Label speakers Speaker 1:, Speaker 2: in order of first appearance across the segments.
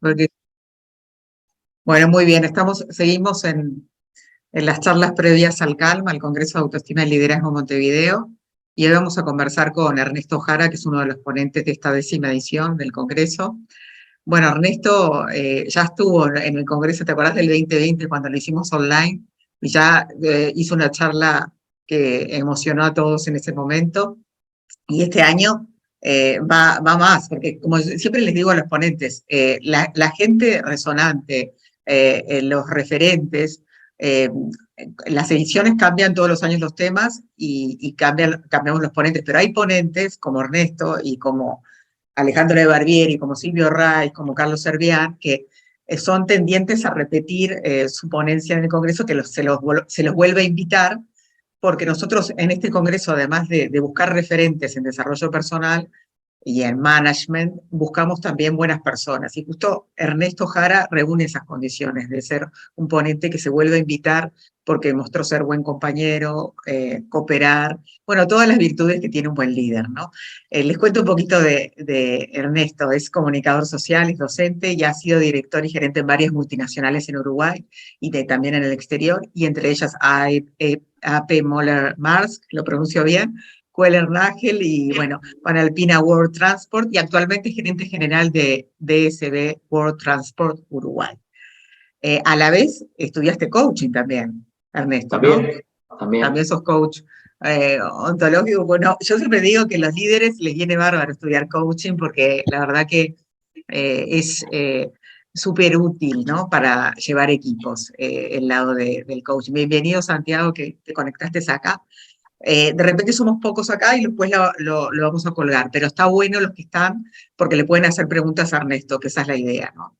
Speaker 1: Porque, bueno, muy bien, seguimos en las charlas previas al CALM, al Congreso de Autoestima y Liderazgo Montevideo, y hoy vamos a conversar con Ernesto Jara, que es uno de los ponentes de esta 10ª edición del Congreso. Bueno, Ernesto ya estuvo en el Congreso, ¿te acordás del 2020 cuando lo hicimos online? Y ya hizo una charla que emocionó a todos en ese momento. Y este año va más, porque como siempre les digo a los ponentes, la gente resonante, los referentes, eh, las ediciones cambian todos los años los temas y cambiamos los ponentes, pero hay ponentes como Ernesto y como Alejandro de Barbieri, como Silvio Raiz, como Carlos Servián, que son tendientes a repetir su ponencia en el Congreso, que se los vuelve a invitar, porque nosotros en este Congreso, además de buscar referentes en desarrollo personal y en management, buscamos también buenas personas. Y justo Ernesto Jara reúne esas condiciones de ser un ponente que se vuelve a invitar porque mostró ser buen compañero, cooperar, bueno, todas las virtudes que tiene un buen líder, ¿no? Les cuento un poquito de Ernesto. Es comunicador social, es docente y ha sido director y gerente en varias multinacionales en Uruguay y también en el exterior, y entre ellas AP Moller Maersk, lo pronuncio bien, Queller Nagel y, bueno, Panalpina World Transport, y actualmente es gerente general de DSB World Transport Uruguay. A la vez, estudiaste coaching también, Ernesto, ¿no? También sos coach ontológico. Bueno, yo siempre digo que a los líderes les viene bárbaro estudiar coaching porque la verdad que es súper útil, ¿no? Para llevar equipos, el lado del coaching. Bienvenido, Santiago, que te conectaste acá. De repente somos pocos acá y después lo vamos a colgar, pero está bueno los que están porque le pueden hacer preguntas a Ernesto, que esa es la idea, ¿no?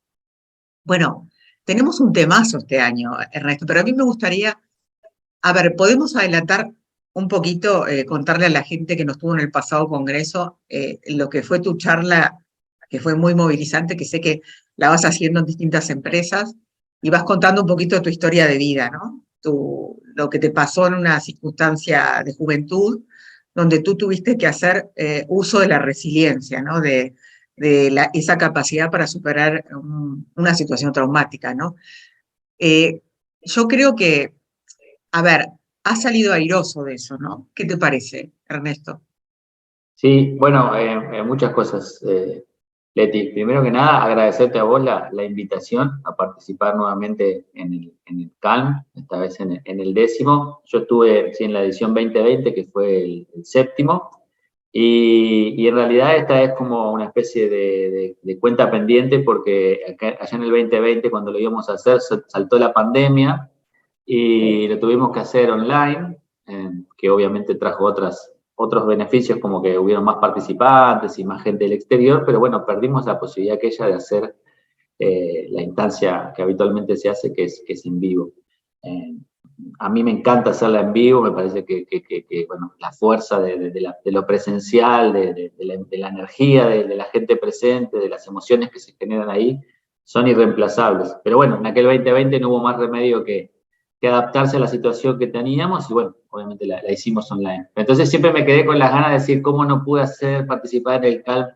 Speaker 1: Bueno, tenemos un temazo este año, Ernesto, pero a mí me gustaría, a ver, ¿podemos adelantar un poquito, contarle a la gente que nos tuvo en el pasado congreso lo que fue tu charla, que fue muy movilizante, que sé que la vas haciendo en distintas empresas, y vas contando un poquito de tu historia de vida, ¿no? Lo que te pasó en una circunstancia de juventud, donde tú tuviste que hacer uso de la resiliencia, ¿no? Esa capacidad para superar una situación traumática, ¿no? Yo creo que, a ver, has salido airoso de eso, ¿no? ¿Qué te parece, Ernesto?
Speaker 2: Sí, bueno, muchas cosas, Leti. Primero que nada, agradecerte a vos la invitación a participar nuevamente en el CALM, esta vez en el 10º. Yo estuve en la edición 2020, que fue el 7º, y en realidad esta es como una especie de cuenta pendiente, porque allá en el 2020, cuando lo íbamos a hacer, saltó la pandemia y lo tuvimos que hacer online, que obviamente trajo otros beneficios, como que hubieron más participantes y más gente del exterior, pero bueno, perdimos la posibilidad aquella de hacer la instancia que habitualmente se hace, que es en vivo. A mí me encanta hacerla en vivo, me parece que bueno, la fuerza de lo presencial, de la energía de la gente presente, de las emociones que se generan ahí, son irreemplazables. Pero bueno, en aquel 2020 no hubo más remedio que adaptarse a la situación que teníamos, y bueno, obviamente la hicimos online. Entonces siempre me quedé con las ganas de decir cómo no pude participar en el CALM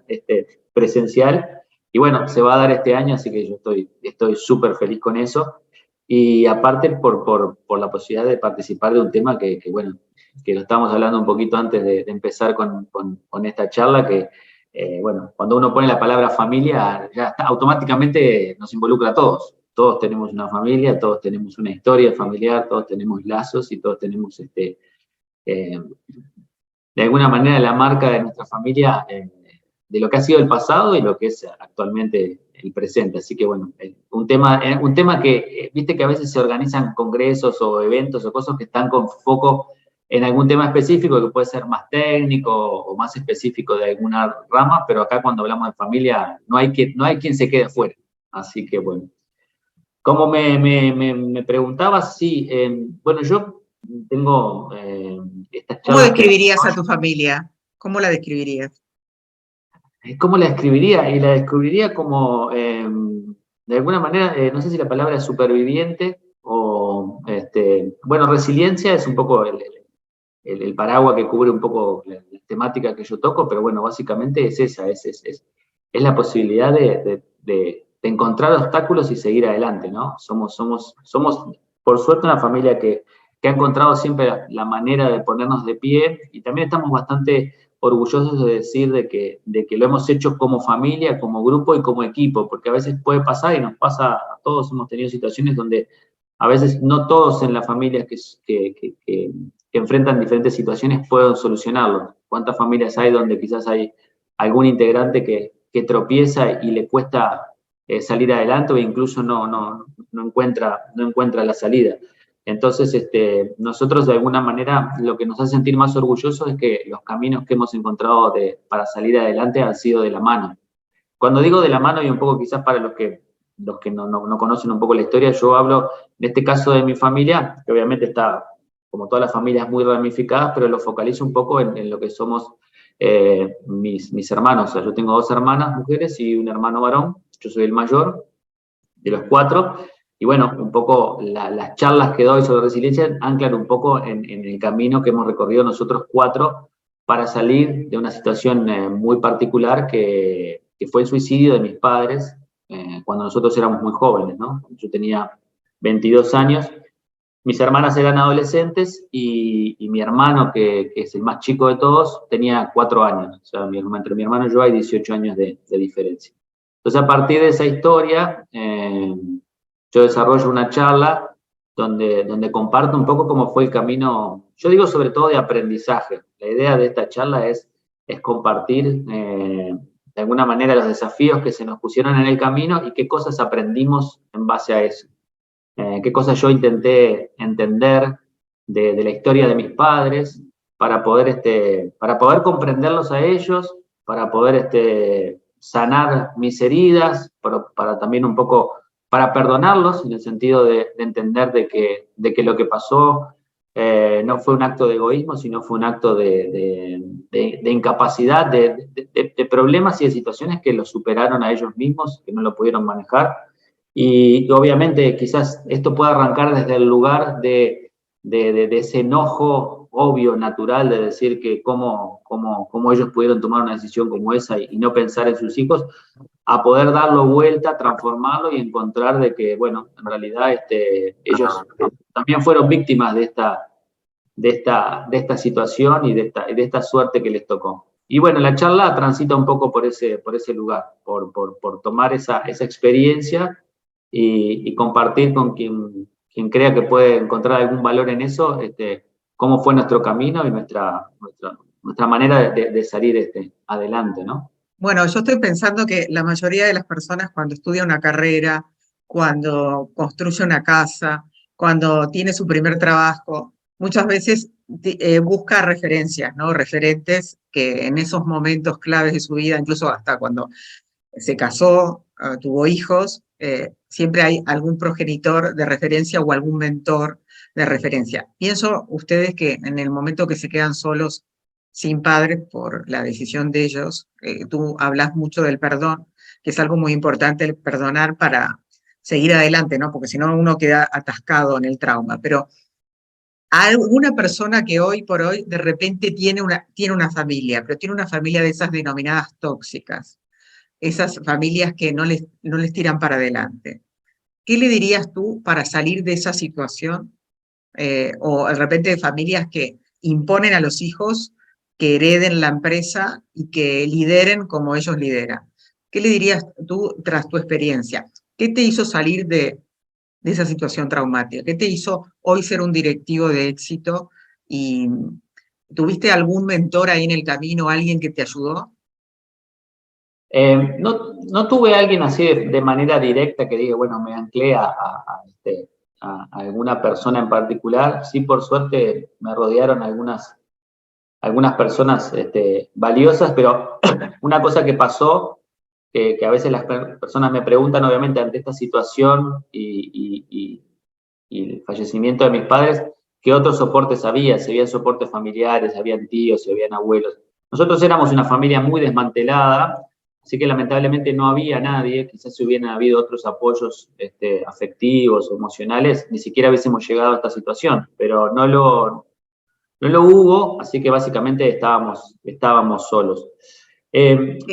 Speaker 2: presencial, y bueno, se va a dar este año, así que yo estoy súper feliz con eso. Y aparte por la posibilidad de participar de un tema bueno, que lo estábamos hablando un poquito antes de empezar con esta charla, que bueno, cuando uno pone la palabra familia, ya está, automáticamente nos involucra a todos. Todos tenemos una familia, todos tenemos una historia familiar, todos tenemos lazos y todos tenemos de alguna manera la marca de nuestra familia, de lo que ha sido el pasado y lo que es actualmente el presente. Así que bueno, un tema que, viste que a veces se organizan congresos o eventos o cosas que están con foco en algún tema específico, que puede ser más técnico o más específico de alguna rama, pero acá cuando hablamos de familia no hay quien se quede fuera. Así que bueno. Como me preguntabas, sí, bueno, yo tengo estas
Speaker 1: ¿Cómo
Speaker 2: charlas que...
Speaker 1: describirías a tu familia? ¿Cómo la describirías?
Speaker 2: ¿Cómo la describiría? Y la describiría como, de alguna manera, no sé si la palabra es superviviente o, bueno, resiliencia es un poco el paraguas que cubre un poco la temática que yo toco, pero bueno, básicamente es esa, es la posibilidad encontrar obstáculos y seguir adelante, ¿no? Somos por suerte, una familia que ha encontrado siempre la manera de ponernos de pie, y también estamos bastante orgullosos de decir de que lo hemos hecho como familia, como grupo y como equipo, porque a veces puede pasar, y nos pasa a todos, hemos tenido situaciones donde a veces no todos en la familia que enfrentan diferentes situaciones pueden solucionarlo. ¿Cuántas familias hay donde quizás hay algún integrante que tropieza y le cuesta salir adelante, o incluso no encuentra la salida? Entonces, nosotros de alguna manera lo que nos hace sentir más orgullosos es que los caminos que hemos encontrado para salir adelante han sido de la mano. Cuando digo de la mano, y un poco quizás para los que no conocen un poco la historia, yo hablo en este caso de mi familia, que obviamente está, como todas las familias, muy ramificadas, pero lo focalizo un poco en lo que somos mis hermanos. O sea, yo tengo 2 hermanas mujeres y un hermano varón. Yo soy el mayor de los 4. Y bueno, un poco las charlas que doy sobre resiliencia anclan un poco en el camino que hemos recorrido nosotros 4 para salir de una situación muy particular que fue el suicidio de mis padres cuando nosotros éramos muy jóvenes, ¿no? Yo tenía 22 años, mis hermanas eran adolescentes y mi hermano, que es el más chico de todos, tenía 4 años. O sea, entre mi hermano y yo hay 18 años de diferencia. Entonces, a partir de esa historia, yo desarrollo una charla donde comparto un poco cómo fue el camino, yo digo sobre todo de aprendizaje. La idea de esta charla es compartir de alguna manera los desafíos que se nos pusieron en el camino y qué cosas aprendimos en base a eso. Qué cosas yo intenté entender de la historia de mis padres para poder comprenderlos a ellos, para poder sanar mis heridas, para también un poco, para perdonarlos, en el sentido de entender de que lo que pasó no fue un acto de egoísmo, sino fue un acto de incapacidad, de problemas y de situaciones que los superaron a ellos mismos, que no lo pudieron manejar. Y obviamente quizás esto pueda arrancar desde el lugar de ese enojo obvio, natural, de decir que cómo ellos pudieron tomar una decisión como esa y no pensar en sus hijos, a poder darlo vuelta, transformarlo y encontrar de que, bueno, en realidad ellos también fueron víctimas de esta situación y de esta suerte que les tocó. Y bueno, la charla transita un poco por ese lugar, por tomar esa experiencia y compartir con quien crea que puede encontrar algún valor en eso, cómo fue nuestro camino y nuestra manera de salir adelante, ¿no?
Speaker 1: Bueno, yo estoy pensando que la mayoría de las personas cuando estudia una carrera, cuando construye una casa, cuando tiene su primer trabajo, muchas veces busca referencias, ¿no? Referentes que en esos momentos claves de su vida, incluso hasta cuando se casó, tuvo hijos, siempre hay algún progenitor de referencia o algún mentor de referencia. Pienso ustedes que en el momento que se quedan solos, sin padres, por la decisión de ellos, tú hablas mucho del perdón, que es algo muy importante el perdonar para seguir adelante, ¿no? Porque si no uno queda atascado en el trauma. Pero alguna persona que hoy por hoy de repente tiene una familia, pero tiene una familia de esas denominadas tóxicas, esas familias que no les tiran para adelante. ¿Qué le dirías tú para salir de esa situación? O de repente de familias que imponen a los hijos que hereden la empresa y que lideren como ellos lideran. ¿Qué le dirías tú tras tu experiencia? ¿Qué te hizo salir de esa situación traumática? ¿Qué te hizo hoy ser un directivo de éxito? ¿Y tuviste algún mentor ahí en el camino, alguien que te ayudó?
Speaker 2: No tuve a alguien así de manera directa que diga, bueno, me anclé a alguna persona en particular. Sí, por suerte me rodearon algunas personas valiosas, pero una cosa que pasó, que a veces las personas me preguntan, obviamente, ante esta situación y el fallecimiento de mis padres, ¿qué otros soportes había? Si había soportes familiares, habían tíos, si habían abuelos. Nosotros éramos una familia muy desmantelada, así que lamentablemente no había nadie. Quizás si hubieran habido otros apoyos afectivos, emocionales, ni siquiera hubiésemos llegado a esta situación, pero no lo hubo, así que básicamente estábamos solos.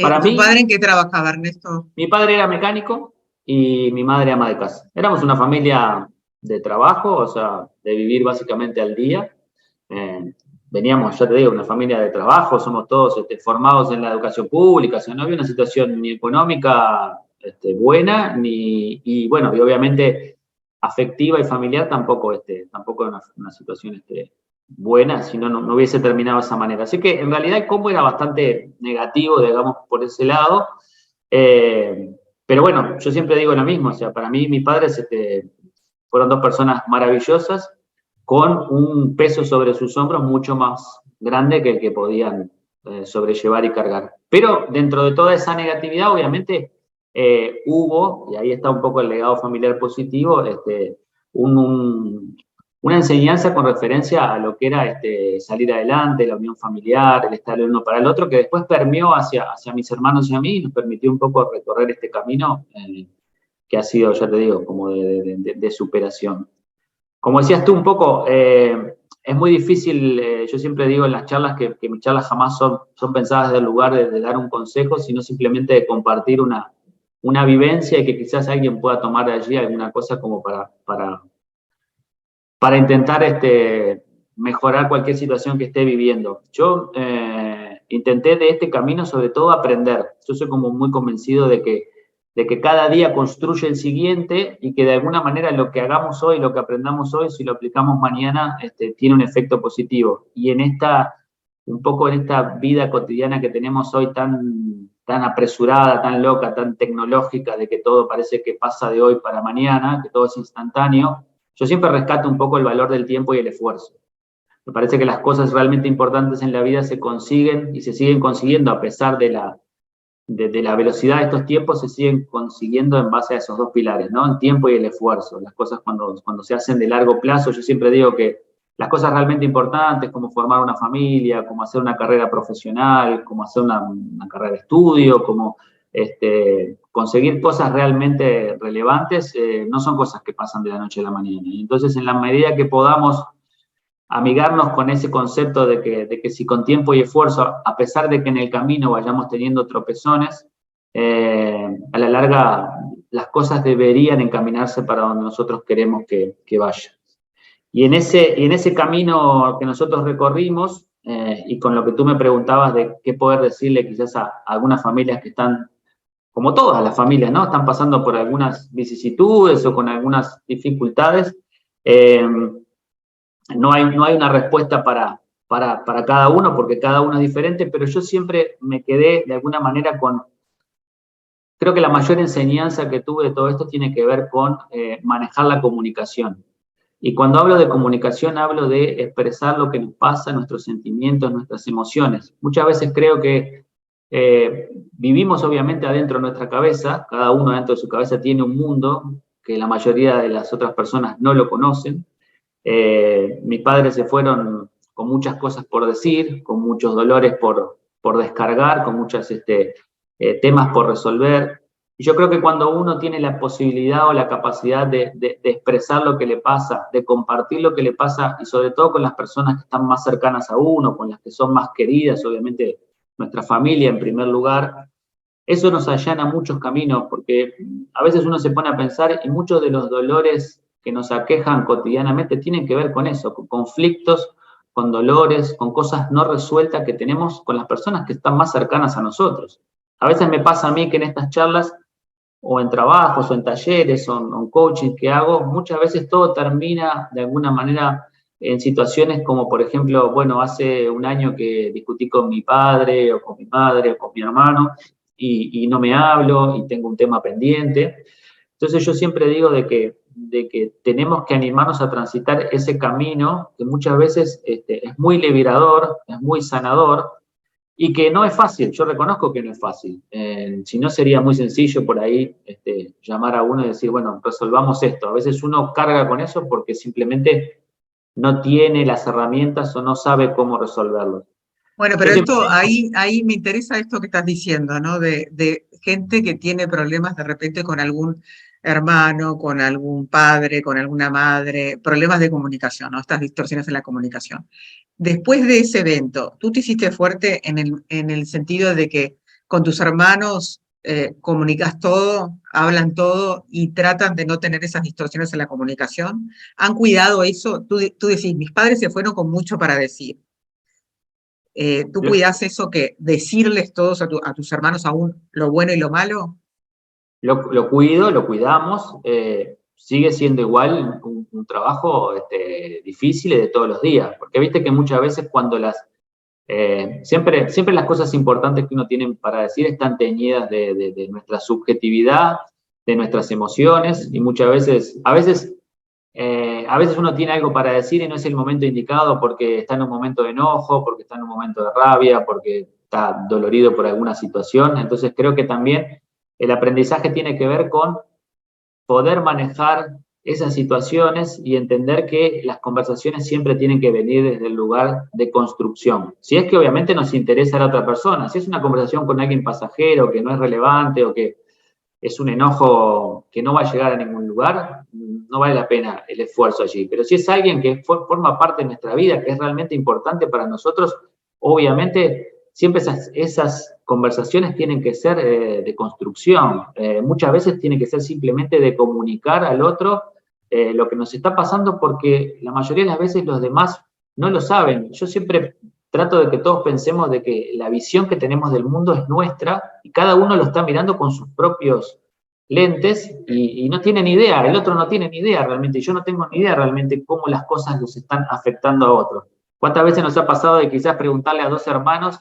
Speaker 2: Para
Speaker 1: ¿Tu
Speaker 2: mí,
Speaker 1: padre en qué trabajaba, Ernesto?
Speaker 2: mi padre era mecánico, y mi madre ama de casa. Éramos una familia de trabajo, o sea, de vivir básicamente al día. Eh, Veníamos, ya te digo, una familia de trabajo, somos todos formados en la educación pública, o sea, no había una situación ni económica buena, y bueno, y obviamente afectiva y familiar tampoco, tampoco una situación buena, si no, no hubiese terminado de esa manera. Así que en realidad el combo era bastante negativo, digamos, por ese lado. Eh, pero bueno, yo siempre digo lo mismo, o sea, para mí mis padres fueron dos personas maravillosas con un peso sobre sus hombros mucho más grande que el que podían sobrellevar y cargar. Pero dentro de toda esa negatividad, obviamente, hubo, y ahí está un poco el legado familiar positivo, un, un, una enseñanza con referencia a lo que era salir adelante, la unión familiar, el estar el uno para el otro, que después permeó hacia mis hermanos y a mí y nos permitió un poco recorrer este camino que ha sido, ya te digo, como de superación. Como decías tú un poco, es muy difícil, yo siempre digo en las charlas que mis charlas jamás son pensadas desde el lugar de dar un consejo, sino simplemente de compartir una vivencia y que quizás alguien pueda tomar de allí alguna cosa como para intentar mejorar cualquier situación que esté viviendo. Yo intenté de este camino sobre todo aprender. Yo soy como muy convencido de que cada día construye el siguiente y que de alguna manera lo que hagamos hoy, lo que aprendamos hoy, si lo aplicamos mañana, tiene un efecto positivo. Y un poco en esta vida cotidiana que tenemos hoy tan apresurada, tan loca, tan tecnológica, de que todo parece que pasa de hoy para mañana, que todo es instantáneo, yo siempre rescato un poco el valor del tiempo y el esfuerzo. Me parece que las cosas realmente importantes en la vida se consiguen y se siguen consiguiendo a pesar de la velocidad de estos tiempos, se siguen consiguiendo en base a esos dos pilares, ¿no? El tiempo y el esfuerzo. Las cosas cuando se hacen de largo plazo, yo siempre digo que las cosas realmente importantes, como formar una familia, como hacer una carrera profesional, como hacer una carrera de estudio, como conseguir cosas realmente relevantes, no son cosas que pasan de la noche a la mañana. Y entonces, en la medida que podamos amigarnos con ese concepto de que si con tiempo y esfuerzo, a pesar de que en el camino vayamos teniendo tropezones, a la larga las cosas deberían encaminarse para donde nosotros queremos que vaya. Y en ese camino que nosotros recorrimos, y con lo que tú me preguntabas de qué poder decirle quizás a algunas familias que están, como todas las familias, ¿no? Están pasando por algunas vicisitudes o con algunas dificultades, no hay una respuesta para cada uno, porque cada uno es diferente, pero yo siempre me quedé de alguna manera creo que la mayor enseñanza que tuve de todo esto tiene que ver con manejar la comunicación. Y cuando hablo de comunicación, hablo de expresar lo que nos pasa, nuestros sentimientos, nuestras emociones. Muchas veces creo que vivimos obviamente adentro de nuestra cabeza, cada uno dentro de su cabeza tiene un mundo que la mayoría de las otras personas no lo conocen. Mis padres se fueron con muchas cosas por decir, con muchos dolores por descargar, con muchos temas por resolver. Y yo creo que cuando uno tiene la posibilidad o la capacidad de expresar lo que le pasa, de compartir lo que le pasa, y sobre todo con las personas que están más cercanas a uno, con las que son más queridas, obviamente nuestra familia en primer lugar, eso nos allana muchos caminos, porque a veces uno se pone a pensar y muchos de los dolores que nos aquejan cotidianamente tienen que ver con eso, con conflictos, con dolores, con cosas no resueltas que tenemos con las personas que están más cercanas a nosotros. A veces me pasa a mí que en estas charlas, o en trabajos, o en talleres, o en coaching que hago, muchas veces todo termina de alguna manera en situaciones como, por ejemplo, bueno, hace un año que discutí con mi padre, o con mi madre, o con mi hermano, y no me hablo, y tengo un tema pendiente. Entonces yo siempre digo de que tenemos que animarnos a transitar ese camino que muchas veces es muy liberador, es muy sanador, y que no es fácil. Yo reconozco que no es fácil. Si no, sería muy sencillo por ahí llamar a uno y decir, bueno, resolvamos esto. A veces uno carga con eso porque simplemente no tiene las herramientas o no sabe cómo resolverlo.
Speaker 1: Bueno,
Speaker 2: Yo
Speaker 1: pero
Speaker 2: siempre
Speaker 1: esto,
Speaker 2: digo,
Speaker 1: ahí me interesa esto que estás diciendo, ¿no? De gente que tiene problemas de repente con algún hermano, con algún padre, con alguna madre, problemas de comunicación, ¿no? Estas distorsiones en la comunicación. Después de ese evento, ¿tú te hiciste fuerte en el sentido de que con tus hermanos comunicas todo, hablan todo y tratan de no tener esas distorsiones en la comunicación? ¿Han cuidado eso? Tú decís, mis padres se fueron con mucho para decir. ¿Tú cuidás eso que decirles todos a tus hermanos aún lo bueno y lo malo?
Speaker 2: Lo cuido, lo cuidamos, sigue siendo igual un trabajo difícil y de todos los días, porque viste que muchas veces cuando siempre las cosas importantes que uno tiene para decir están teñidas de nuestra subjetividad, de nuestras emociones, y muchas veces, a veces uno tiene algo para decir y no es el momento indicado porque está en un momento de enojo, porque está en un momento de rabia, porque está dolorido por alguna situación. Entonces creo que también el aprendizaje tiene que ver con poder manejar esas situaciones y entender que las conversaciones siempre tienen que venir desde el lugar de construcción. Si es que obviamente nos interesa a la otra persona, si es una conversación con alguien pasajero que no es relevante o que es un enojo que no va a llegar a ningún lugar, no vale la pena el esfuerzo allí. Pero si es alguien que forma parte de nuestra vida, que es realmente importante para nosotros, obviamente siempre esas conversaciones tienen que ser de construcción. Muchas veces tiene que ser simplemente de comunicar al otro lo que nos está pasando, porque la mayoría de las veces los demás no lo saben. Yo siempre trato de que todos pensemos de que la visión que tenemos del mundo es nuestra y cada uno lo está mirando con sus propios lentes y no tiene ni idea, el otro no tiene ni idea realmente, yo no tengo ni idea realmente cómo las cosas los están afectando a otros. ¿Cuántas veces nos ha pasado de quizás preguntarle a dos hermanos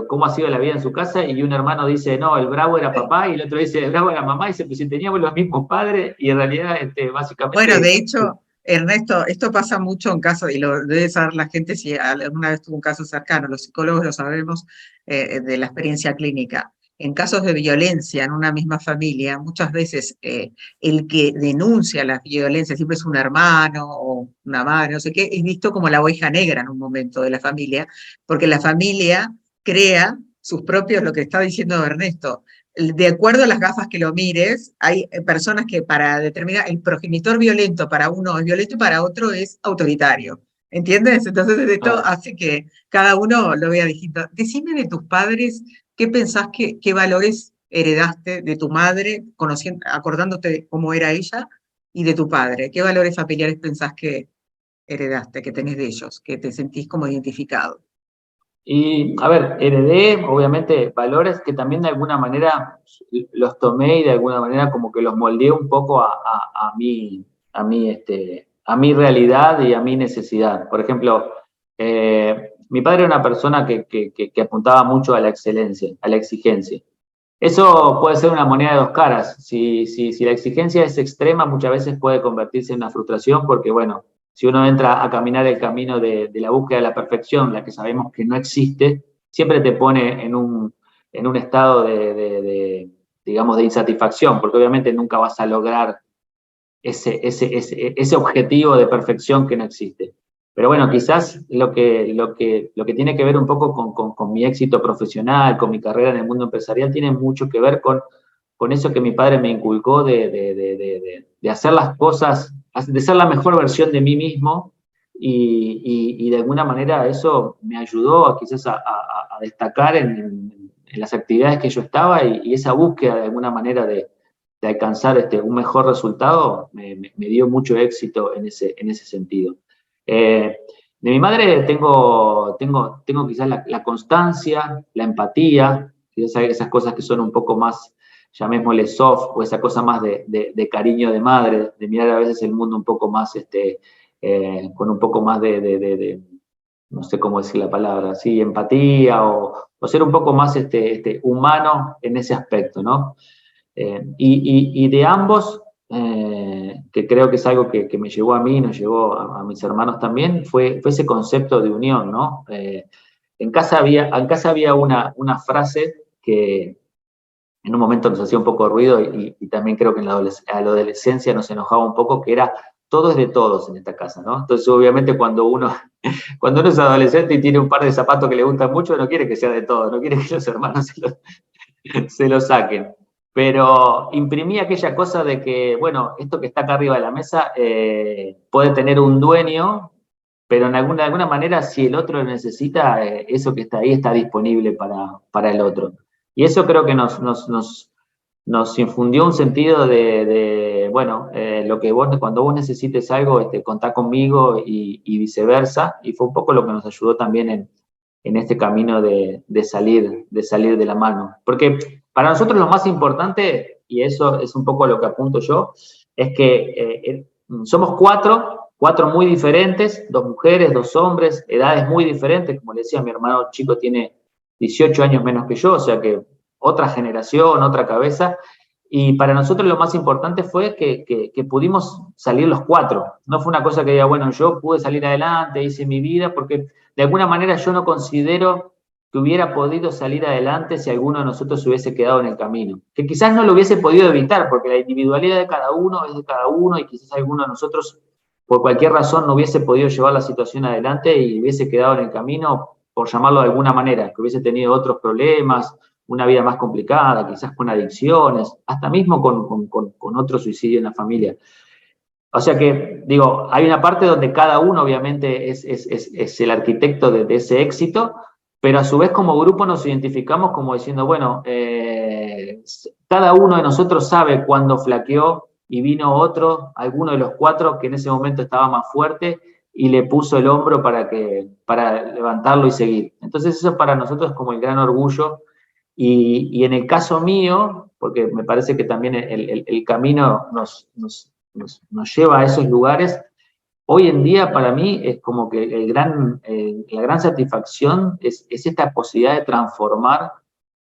Speaker 2: cómo ha sido la vida en su casa y un hermano dice, no, el bravo era papá y el otro dice, el bravo era mamá y dice, pues si teníamos los mismos padres y en realidad
Speaker 1: Bueno,
Speaker 2: básicamente...
Speaker 1: de hecho, Ernesto, esto pasa mucho en casos, y lo debe saber la gente si alguna vez tuvo un caso cercano, los psicólogos lo sabemos de la experiencia clínica. En casos de violencia en una misma familia, muchas veces el que denuncia la violencia, siempre es un hermano o una madre, no sé qué, es visto como la oveja negra en un momento de la familia, porque la familia crea sus propios, lo que está diciendo Ernesto, de acuerdo a las gafas que lo mires, hay personas que para determinar, el progenitor violento para uno es violento y para otro es autoritario. ¿Entiendes? Entonces, esto
Speaker 2: Ah,
Speaker 1: hace que cada uno lo vea distinto. Decime de tus padres, ¿qué pensás qué valores heredaste de tu madre, conociendo, acordándote de cómo era ella, y de tu padre? ¿Qué valores familiares pensás que heredaste, que tenés de ellos, que te sentís como identificado?
Speaker 2: y, a ver, heredé, obviamente, valores que también de alguna manera los tomé y de alguna manera como que los moldeé un poco a mi realidad y a mi necesidad. Por ejemplo, mi padre era una persona que apuntaba mucho a la excelencia, a la exigencia. Eso puede ser una moneda de dos caras. Si la exigencia es extrema, muchas veces puede convertirse en una frustración porque, bueno, si uno entra a caminar el camino de la búsqueda de la perfección, la que sabemos que no existe, siempre te pone en un estado digamos, de insatisfacción, porque obviamente nunca vas a lograr ese objetivo de perfección que no existe. Pero bueno, quizás lo que tiene que ver un poco con mi éxito profesional, con mi carrera en el mundo empresarial, tiene mucho que ver con eso que mi padre me inculcó de hacer las cosas, de ser la mejor versión de mí mismo y de alguna manera eso me ayudó quizás a destacar en las actividades que yo estaba y esa búsqueda de alguna manera de alcanzar un mejor resultado me dio mucho éxito en ese sentido. De mi madre tengo quizás la constancia, la empatía, esas cosas que son un poco más, llamémosle soft, o esa cosa más de cariño de madre, de mirar a veces el mundo un poco más, con un poco más no sé cómo decir la palabra, sí, empatía o ser un poco más humano en ese aspecto, ¿no? Y de ambos, que creo que es algo que me llegó a mí, nos llegó a mis hermanos también, fue ese concepto de unión, ¿no? En casa había una frase que en un momento nos hacía un poco de ruido y también creo que en a la adolescencia nos enojaba un poco, que era todo es de todos en esta casa, ¿no? Entonces, obviamente, cuando uno es adolescente y tiene un par de zapatos que le gustan mucho, no quiere que sea de todos, no quiere que los hermanos se lo saquen. Pero imprimí aquella cosa de que, bueno, esto que está acá arriba de la mesa puede tener un dueño, pero de alguna manera, si el otro lo necesita, eso que está ahí está disponible para el otro. Y eso creo que nos infundió un sentido bueno, cuando vos necesites algo, contá conmigo y viceversa, y fue un poco lo que nos ayudó también en este camino de salir de la mano. Porque para nosotros lo más importante, y eso es un poco lo que apunto yo, es que somos cuatro muy diferentes, 2 mujeres, 2 hombres, edades muy diferentes, como le decía, mi hermano chico tiene 18 años menos que yo, o sea que otra generación, otra cabeza, y para nosotros lo más importante fue que pudimos salir los 4. No fue una cosa que diga, bueno, yo pude salir adelante, hice mi vida, porque de alguna manera yo no considero que hubiera podido salir adelante si alguno de nosotros se hubiese quedado en el camino. Que quizás no lo hubiese podido evitar, porque la individualidad de cada uno es de cada uno y quizás alguno de nosotros por cualquier razón no hubiese podido llevar la situación adelante y hubiese quedado en el camino, por llamarlo de alguna manera, que hubiese tenido otros problemas, una vida más complicada, quizás con adicciones, hasta mismo con otro suicidio en la familia. O sea que, digo, hay una parte donde cada uno obviamente es el arquitecto de ese éxito, pero a su vez como grupo nos identificamos como diciendo, bueno, cada uno de nosotros sabe cuándo flaqueó y vino otro, alguno de los 4 que en ese momento estaba más fuerte y le puso el hombro para levantarlo y seguir. Entonces eso para nosotros es como el gran orgullo y en el caso mío, porque me parece que también el camino nos lleva a esos lugares, hoy en día para mí es como que la gran satisfacción es esta posibilidad de transformar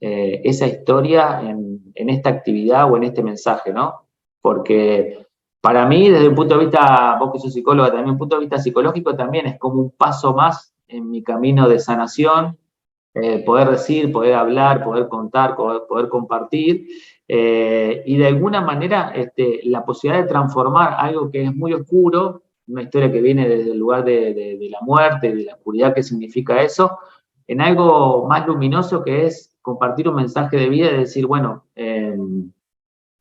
Speaker 2: esa historia en esta actividad o en este mensaje, ¿no? Porque para mí, desde un punto de vista, vos que sos psicóloga, también un punto de vista psicológico, también es como un paso más en mi camino de sanación, poder decir, poder hablar, poder contar, poder compartir, y de alguna manera la posibilidad de transformar algo que es muy oscuro, una historia que viene desde el lugar de la muerte, de la oscuridad que significa eso, en algo más luminoso que es compartir un mensaje de vida y decir, bueno,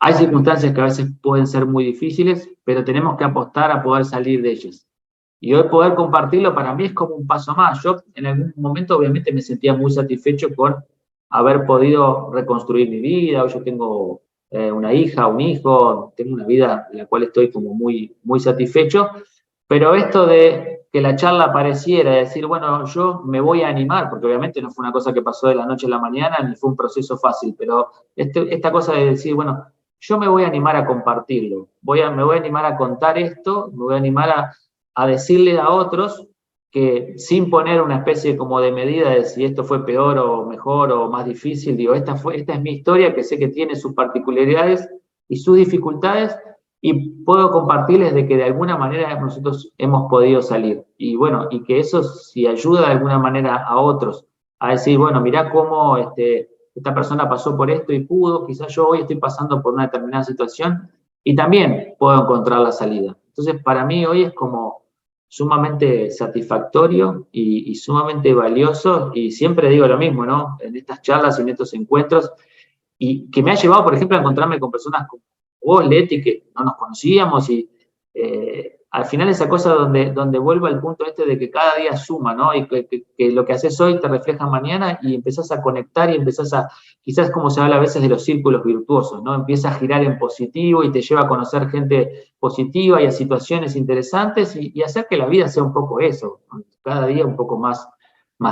Speaker 2: hay circunstancias que a veces pueden ser muy difíciles, pero tenemos que apostar a poder salir de ellas. Y hoy poder compartirlo para mí es como un paso más. Yo en algún momento obviamente me sentía muy satisfecho con haber podido reconstruir mi vida. Hoy yo tengo una hija, un hijo, tengo una vida en la cual estoy como muy, muy satisfecho. Pero esto de que la charla pareciera decir, bueno, yo me voy a animar, porque obviamente no fue una cosa que pasó de la noche a la mañana, ni fue un proceso fácil, pero esta cosa de decir, bueno, yo me voy a animar a compartirlo, me voy a animar a contar esto, me voy a animar a decirle a otros que sin poner una especie como de medida de si esto fue peor o mejor o más difícil, digo, esta es mi historia que sé que tiene sus particularidades y sus dificultades y puedo compartirles de que de alguna manera nosotros hemos podido salir. Y bueno, y que eso si ayuda de alguna manera a otros a decir, bueno, mirá cómo esta persona pasó por esto y pudo, quizás yo hoy estoy pasando por una determinada situación y también puedo encontrar la salida. Entonces, para mí hoy es como sumamente satisfactorio y sumamente valioso, y siempre digo lo mismo, ¿no? En estas charlas y en estos encuentros, y que me ha llevado, por ejemplo, a encontrarme con personas como vos, Leti, que no nos conocíamos, y al final esa cosa donde vuelvo al punto de que cada día suma, ¿no? Y que lo que haces hoy te refleja mañana y empezás a conectar y empezás quizás como se habla a veces de los círculos virtuosos, ¿no? Empieza a girar en positivo y te lleva a conocer gente positiva y a situaciones interesantes y hacer que la vida sea un poco eso, cada día un poco más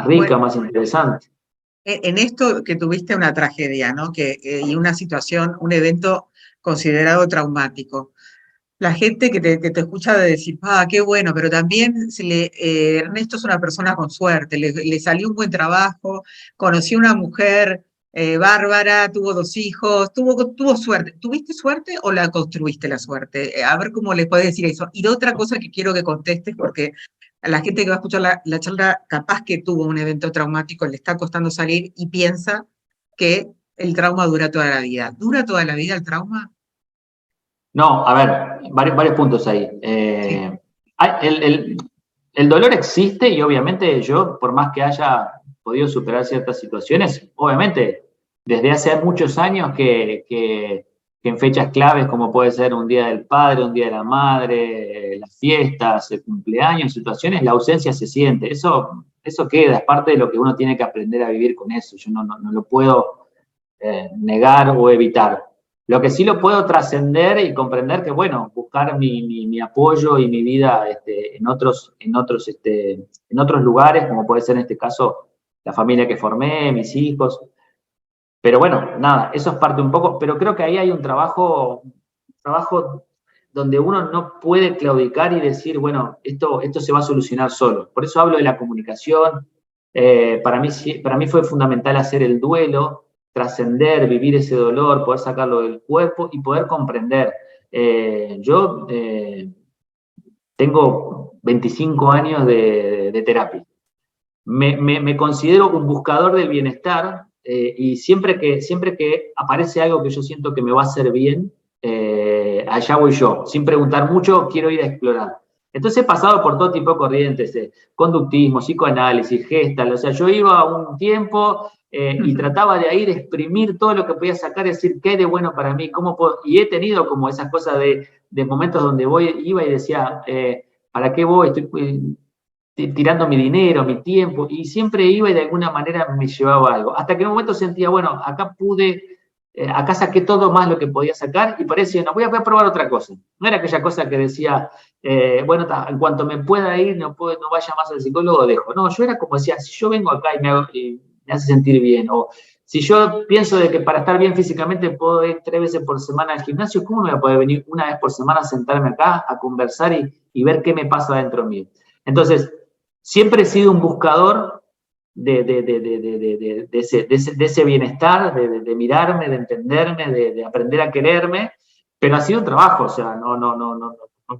Speaker 2: rica,
Speaker 1: Bueno,
Speaker 2: más interesante.
Speaker 1: en esto que tuviste una tragedia, ¿no? Y una situación, un evento considerado traumático. La gente que te escucha de decir, ah, qué bueno, pero también Ernesto es una persona con suerte, le salió un buen trabajo, conoció una mujer bárbara, tuvo 2 hijos, tuvo suerte. ¿Tuviste suerte o la construiste la suerte? A ver cómo le puedes decir eso. Y la otra cosa que quiero que contestes, porque a la gente que va a escuchar la charla, capaz que tuvo un evento traumático, le está costando salir y piensa que el trauma dura toda la vida. ¿Dura toda la vida el trauma?
Speaker 2: No, a ver, varios puntos ahí.
Speaker 1: Sí.
Speaker 2: El dolor existe y obviamente yo, por más que haya podido superar ciertas situaciones, obviamente desde hace muchos años que en fechas claves como puede ser un día del padre, un día de la madre, las fiestas, el cumpleaños, situaciones, la ausencia se siente. Eso queda, es parte de lo que uno tiene que aprender a vivir con eso. Yo no lo puedo negar o evitar. Lo que sí lo puedo trascender y comprender que, bueno, buscar mi apoyo y mi vida en otros lugares, como puede ser en este caso la familia que formé, mis hijos. Pero bueno, nada, eso es parte un poco, pero creo que ahí hay un trabajo donde uno no puede claudicar y decir, bueno, esto se va a solucionar solo. Por eso hablo de la comunicación. Para mí fue fundamental hacer el duelo, trascender, vivir ese dolor, poder sacarlo del cuerpo y poder comprender. Yo tengo 25 años de terapia. Me considero un buscador del bienestar y siempre que aparece algo que yo siento que me va a hacer bien, allá voy yo. Sin preguntar mucho, quiero ir a explorar. Entonces he pasado por todo tipo de corrientes, conductismo, psicoanálisis, Gestalt. O sea, yo iba un tiempo y trataba de ir a exprimir todo lo que podía sacar, decir qué hay de bueno para mí, cómo puedo. Y he tenido como esas cosas de momentos donde iba y decía, ¿para qué voy? Estoy tirando mi dinero, mi tiempo, y siempre iba y de alguna manera me llevaba algo. Hasta que en un momento sentía, bueno, acá saqué todo más lo que podía sacar y parecía, no, voy a probar otra cosa. No era aquella cosa que decía, bueno, en cuanto me pueda ir, no vaya más al psicólogo, dejo. No, yo era como decía, si yo vengo acá y me hace sentir bien, o si yo pienso de que para estar bien físicamente puedo ir 3 veces por semana al gimnasio, ¿cómo no voy a poder venir una vez por semana a sentarme acá, a conversar y ver qué me pasa dentro mío? Entonces, siempre he sido un buscador de ese bienestar, de mirarme, de entenderme, de aprender a quererme, pero ha sido un trabajo, o sea, no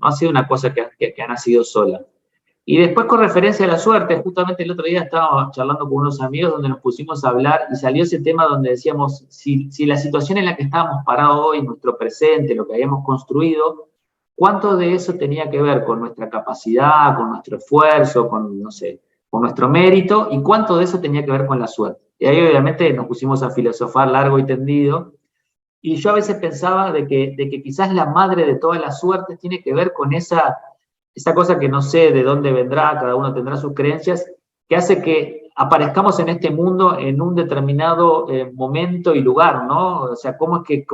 Speaker 2: ha sido una cosa que ha nacido sola. Y después con referencia a la suerte, justamente el otro día estábamos charlando con unos amigos donde nos pusimos a hablar y salió ese tema donde decíamos, si la situación en la que estábamos parados hoy, nuestro presente, lo que habíamos construido, ¿cuánto de eso tenía que ver con nuestra capacidad, con nuestro esfuerzo, con, no sé, con nuestro mérito, y cuánto de eso tenía que ver con la suerte? Y ahí obviamente nos pusimos a filosofar largo y tendido, y yo a veces pensaba de que quizás la madre de todas las suertes tiene que ver con esa cosa que no sé de dónde vendrá, cada uno tendrá sus creencias, que hace que aparezcamos en este mundo en un determinado momento y lugar, ¿no? O sea, cómo que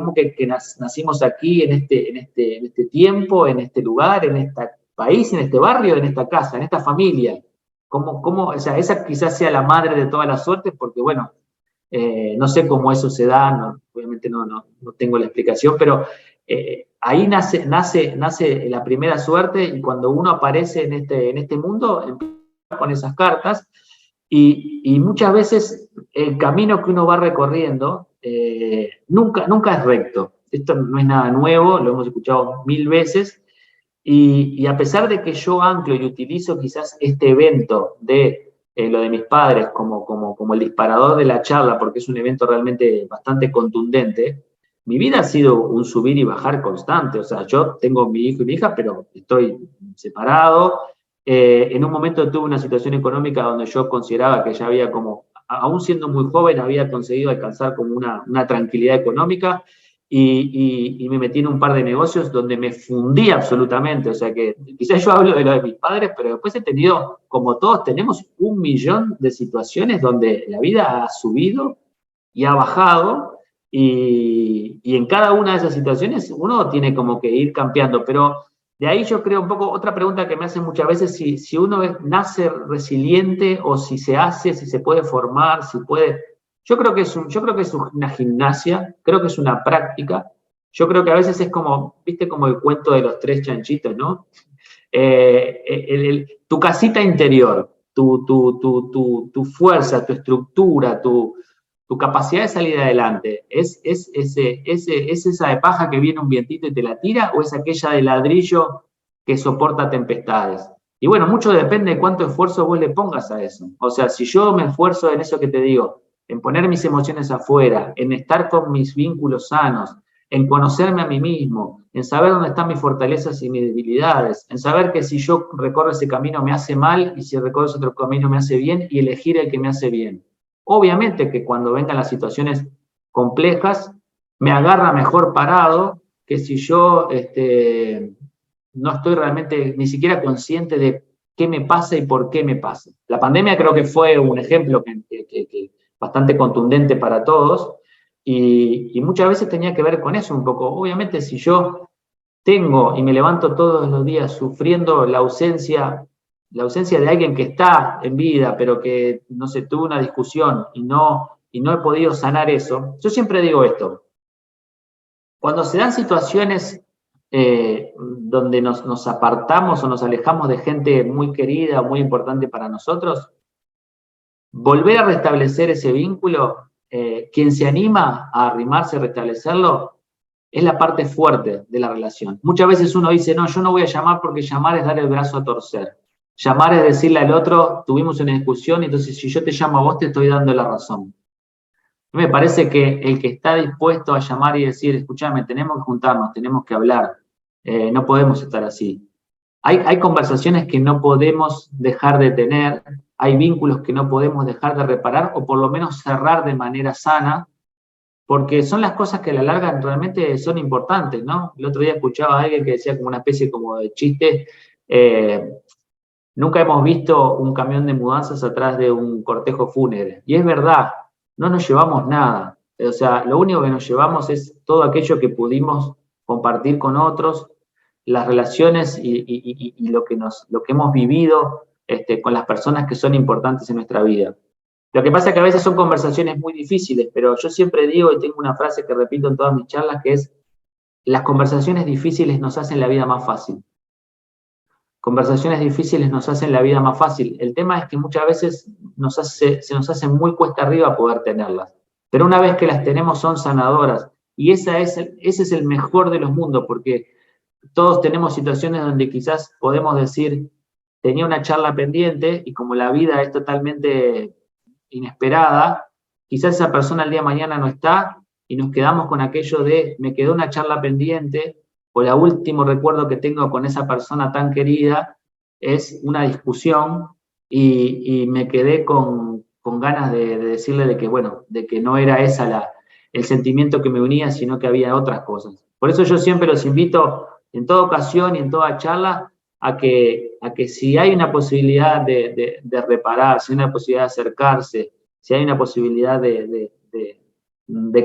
Speaker 2: nacimos aquí en este tiempo, en este lugar, en este país, en este barrio, en esta casa, en esta familia. O sea, esa quizás sea la madre de todas las suertes, porque bueno, no sé cómo eso se da, obviamente no tengo la explicación, pero ahí nace la primera suerte y cuando uno aparece en este mundo, empieza con esas cartas y muchas veces el camino que uno va recorriendo nunca es recto. Esto no es nada nuevo, lo hemos escuchado 1000 veces y a pesar de que yo anclo y utilizo quizás este evento de lo de mis padres como el disparador de la charla, porque es un evento realmente bastante contundente, mi vida ha sido un subir y bajar constante. O sea, yo tengo mi hijo y mi hija, pero estoy separado. En un momento tuve una situación económica donde yo consideraba que ya había como, aún siendo muy joven, había conseguido alcanzar como una tranquilidad económica y me metí en un par de negocios donde me fundí absolutamente. O sea que quizás yo hablo de lo de mis padres, pero después he tenido, como todos, tenemos 1.000.000 de situaciones donde la vida ha subido y ha bajado y en cada una de esas situaciones uno tiene como que ir cambiando. Pero de ahí yo creo un poco, otra pregunta que me hacen muchas veces, si uno nace resiliente o si se puede formar, si puede. Yo creo que es una gimnasia, creo que es una práctica. Yo creo que a veces es como, viste, como el cuento de los 3 chanchitos, ¿no? Tu casita interior, tu fuerza, tu estructura, tu capacidad de salir adelante, ¿es esa de paja que viene un vientito y te la tira o es aquella de ladrillo que soporta tempestades? Y bueno, mucho depende de cuánto esfuerzo vos le pongas a eso. O sea, si yo me esfuerzo en eso que te digo, en poner mis emociones afuera, en estar con mis vínculos sanos, en conocerme a mí mismo, en saber dónde están mis fortalezas y mis debilidades, en saber que si yo recorro ese camino me hace mal y si recorro ese otro camino me hace bien y elegir el que me hace bien. Obviamente que cuando vengan las situaciones complejas me agarra mejor parado que si yo no estoy realmente ni siquiera consciente de qué me pasa y por qué me pasa. La pandemia creo que fue un ejemplo que bastante contundente para todos, Y muchas veces tenía que ver con eso un poco. Obviamente, si yo tengo y me levanto todos los días sufriendo la ausencia de alguien que está en vida, pero que, no sé, tuvo una discusión y no he podido sanar eso, yo siempre digo esto: cuando se dan situaciones donde nos apartamos o nos alejamos de gente muy querida, muy importante para nosotros, volver a restablecer ese vínculo, quien se anima a arrimarse, a restablecerlo, es la parte fuerte de la relación. Muchas veces uno dice, no, yo no voy a llamar porque llamar es dar el brazo a torcer. Llamar es decirle al otro, tuvimos una discusión, entonces si yo te llamo a vos te estoy dando la razón. Me parece que el que está dispuesto a llamar y decir, escúchame, tenemos que juntarnos, tenemos que hablar, no podemos estar así. Hay conversaciones que no podemos dejar de tener, hay vínculos que no podemos dejar de reparar o por lo menos cerrar de manera sana, porque son las cosas que a la larga realmente son importantes, ¿no? El otro día escuchaba a alguien que decía como una especie como de chiste, nunca hemos visto un camión de mudanzas atrás de un cortejo fúnebre. Y es verdad, no nos llevamos nada. O sea, lo único que nos llevamos es todo aquello que pudimos compartir con otros, las relaciones y lo que hemos vivido con las personas que son importantes en nuestra vida. Lo que pasa es que a veces son conversaciones muy difíciles, pero yo siempre digo, y tengo una frase que repito en todas mis charlas, que es: las conversaciones difíciles nos hacen la vida más fácil. Conversaciones difíciles nos hacen la vida más fácil. El tema es que muchas veces se nos hace muy cuesta arriba poder tenerlas. Pero una vez que las tenemos son sanadoras. Y ese es el mejor de los mundos, porque todos tenemos situaciones donde quizás podemos decir, tenía una charla pendiente y como la vida es totalmente inesperada, quizás esa persona el día de mañana no está y nos quedamos con aquello de, me quedó una charla pendiente, o el último recuerdo que tengo con esa persona tan querida es una discusión y me quedé con ganas de decirle de que, bueno, de que no era esa el sentimiento que me unía, sino que había otras cosas. Por eso yo siempre los invito en toda ocasión y en toda charla a que si hay una posibilidad de reparar, si hay una posibilidad de acercarse, si hay una posibilidad de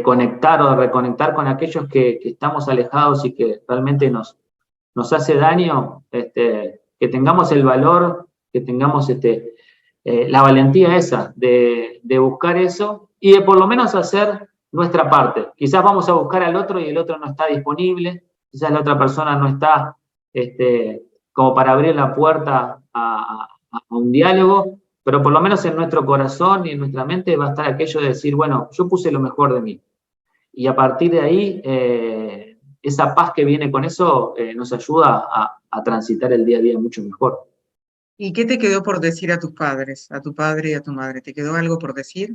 Speaker 2: conectar o de reconectar con aquellos que estamos alejados y que realmente nos hace daño, que tengamos el valor, que tengamos la valentía esa de buscar eso y de por lo menos hacer nuestra parte. Quizás vamos a buscar al otro y el otro no está disponible, quizás la otra persona no está como para abrir la puerta a un diálogo, pero por lo menos en nuestro corazón y en nuestra mente va a estar aquello de decir, bueno, yo puse lo mejor de mí. Y a partir de ahí, esa paz que viene con eso nos ayuda a transitar el día a día mucho mejor.
Speaker 1: ¿Y qué te quedó por decir a tus padres, a tu padre y a tu madre? ¿Te quedó algo por decir?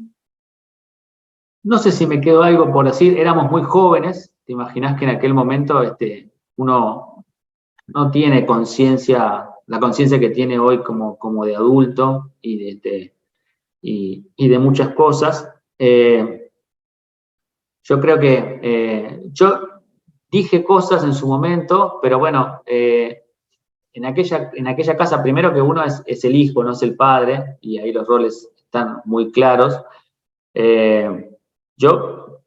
Speaker 2: No sé si me quedó algo por decir, éramos muy jóvenes, te imaginás que en aquel momento uno no tiene conciencia, la conciencia que tiene hoy como de adulto y de muchas cosas. Yo creo que yo dije cosas en su momento, pero bueno, en aquella casa, primero que uno es el hijo, no es el padre, y ahí los roles están muy claros. Yo,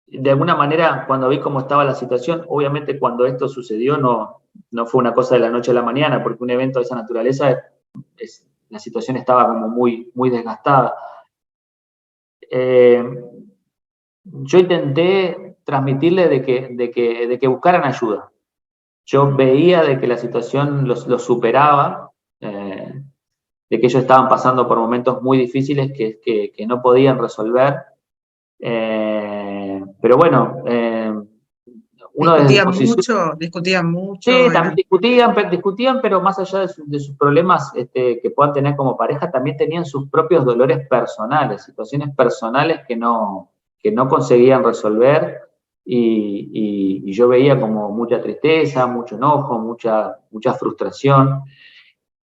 Speaker 2: de alguna manera, cuando vi cómo estaba la situación, obviamente cuando esto sucedió no fue una cosa de la noche a la mañana, porque un evento de esa naturaleza, la situación estaba como muy, muy desgastada. Yo intenté transmitirle de que buscaran ayuda. Yo veía de que la situación los superaba, de que ellos estaban pasando por momentos muy difíciles que no podían resolver. Pero bueno, uno desde su posición...
Speaker 1: Discutían mucho.
Speaker 2: Sí, también discutían, pero más allá de sus problemas que puedan tener como pareja, también tenían sus propios dolores personales, situaciones personales que no conseguían resolver y yo veía como mucha tristeza, mucho enojo, mucha frustración.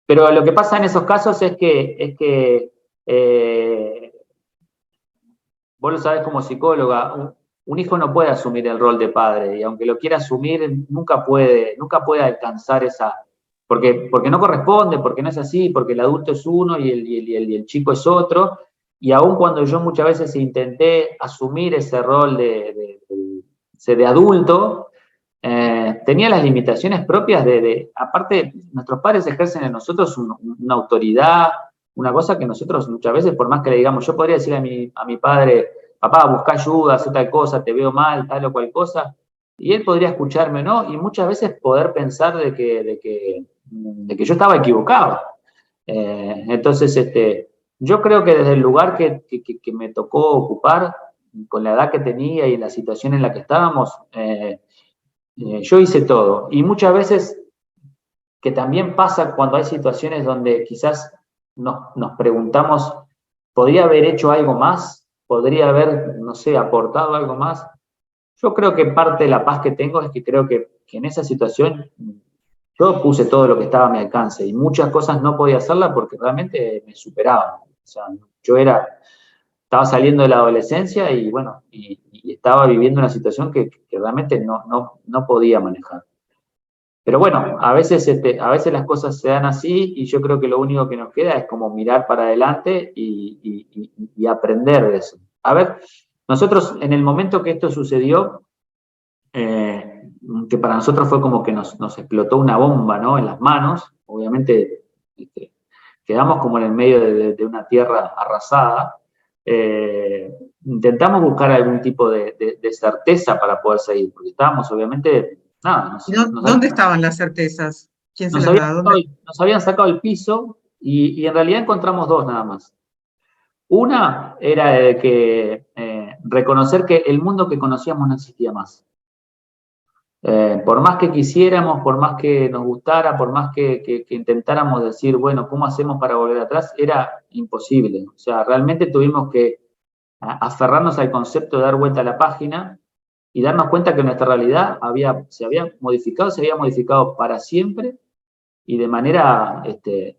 Speaker 2: Pero lo que pasa en esos casos es que vos lo sabés como psicóloga, un hijo no puede asumir el rol de padre, y aunque lo quiera asumir, nunca puede alcanzar porque no corresponde, porque no es así, porque el adulto es uno y el chico es otro, y aun cuando yo muchas veces intenté asumir ese rol de adulto, tenía las limitaciones propias aparte, nuestros padres ejercen en nosotros una autoridad, una cosa que nosotros muchas veces, por más que le digamos, yo podría decirle a mi padre, papá, busca ayuda, haz tal cosa, te veo mal, tal o cual cosa, y él podría escucharme, ¿no? Y muchas veces poder pensar de que yo estaba equivocado. Entonces, yo creo que desde el lugar que me tocó ocupar, con la edad que tenía y en la situación en la que estábamos, yo hice todo. Y muchas veces, que también pasa cuando hay situaciones donde quizás nos preguntamos, ¿podría haber hecho algo más? ¿Podría haber, no sé, aportado algo más? Yo creo que parte de la paz que tengo es que creo que en esa situación yo puse todo lo que estaba a mi alcance y muchas cosas no podía hacerlas porque realmente me superaban. O sea, yo estaba saliendo de la adolescencia y bueno, y estaba viviendo una situación que realmente no podía manejar. Pero bueno, a veces las cosas se dan así y yo creo que lo único que nos queda es como mirar para adelante y aprender de eso. A ver, nosotros en el momento que esto sucedió, que para nosotros fue como que nos explotó una bomba, ¿no? En las manos, obviamente quedamos como en el medio de una tierra arrasada. Intentamos buscar algún tipo de certeza para poder seguir, porque estábamos obviamente, nada,
Speaker 1: ¿Y dónde estaban las certezas? ¿Quién se las da? ¿Dónde?
Speaker 2: nos habían sacado el piso y en realidad encontramos dos nada más. Una era de que reconocer que el mundo que conocíamos no existía más. Por más que quisiéramos, por más que nos gustara, por más que intentáramos decir, bueno, ¿cómo hacemos para volver atrás? Era imposible. O sea, realmente tuvimos que aferrarnos al concepto de dar vuelta a la página y darnos cuenta que nuestra realidad se había modificado para siempre y de manera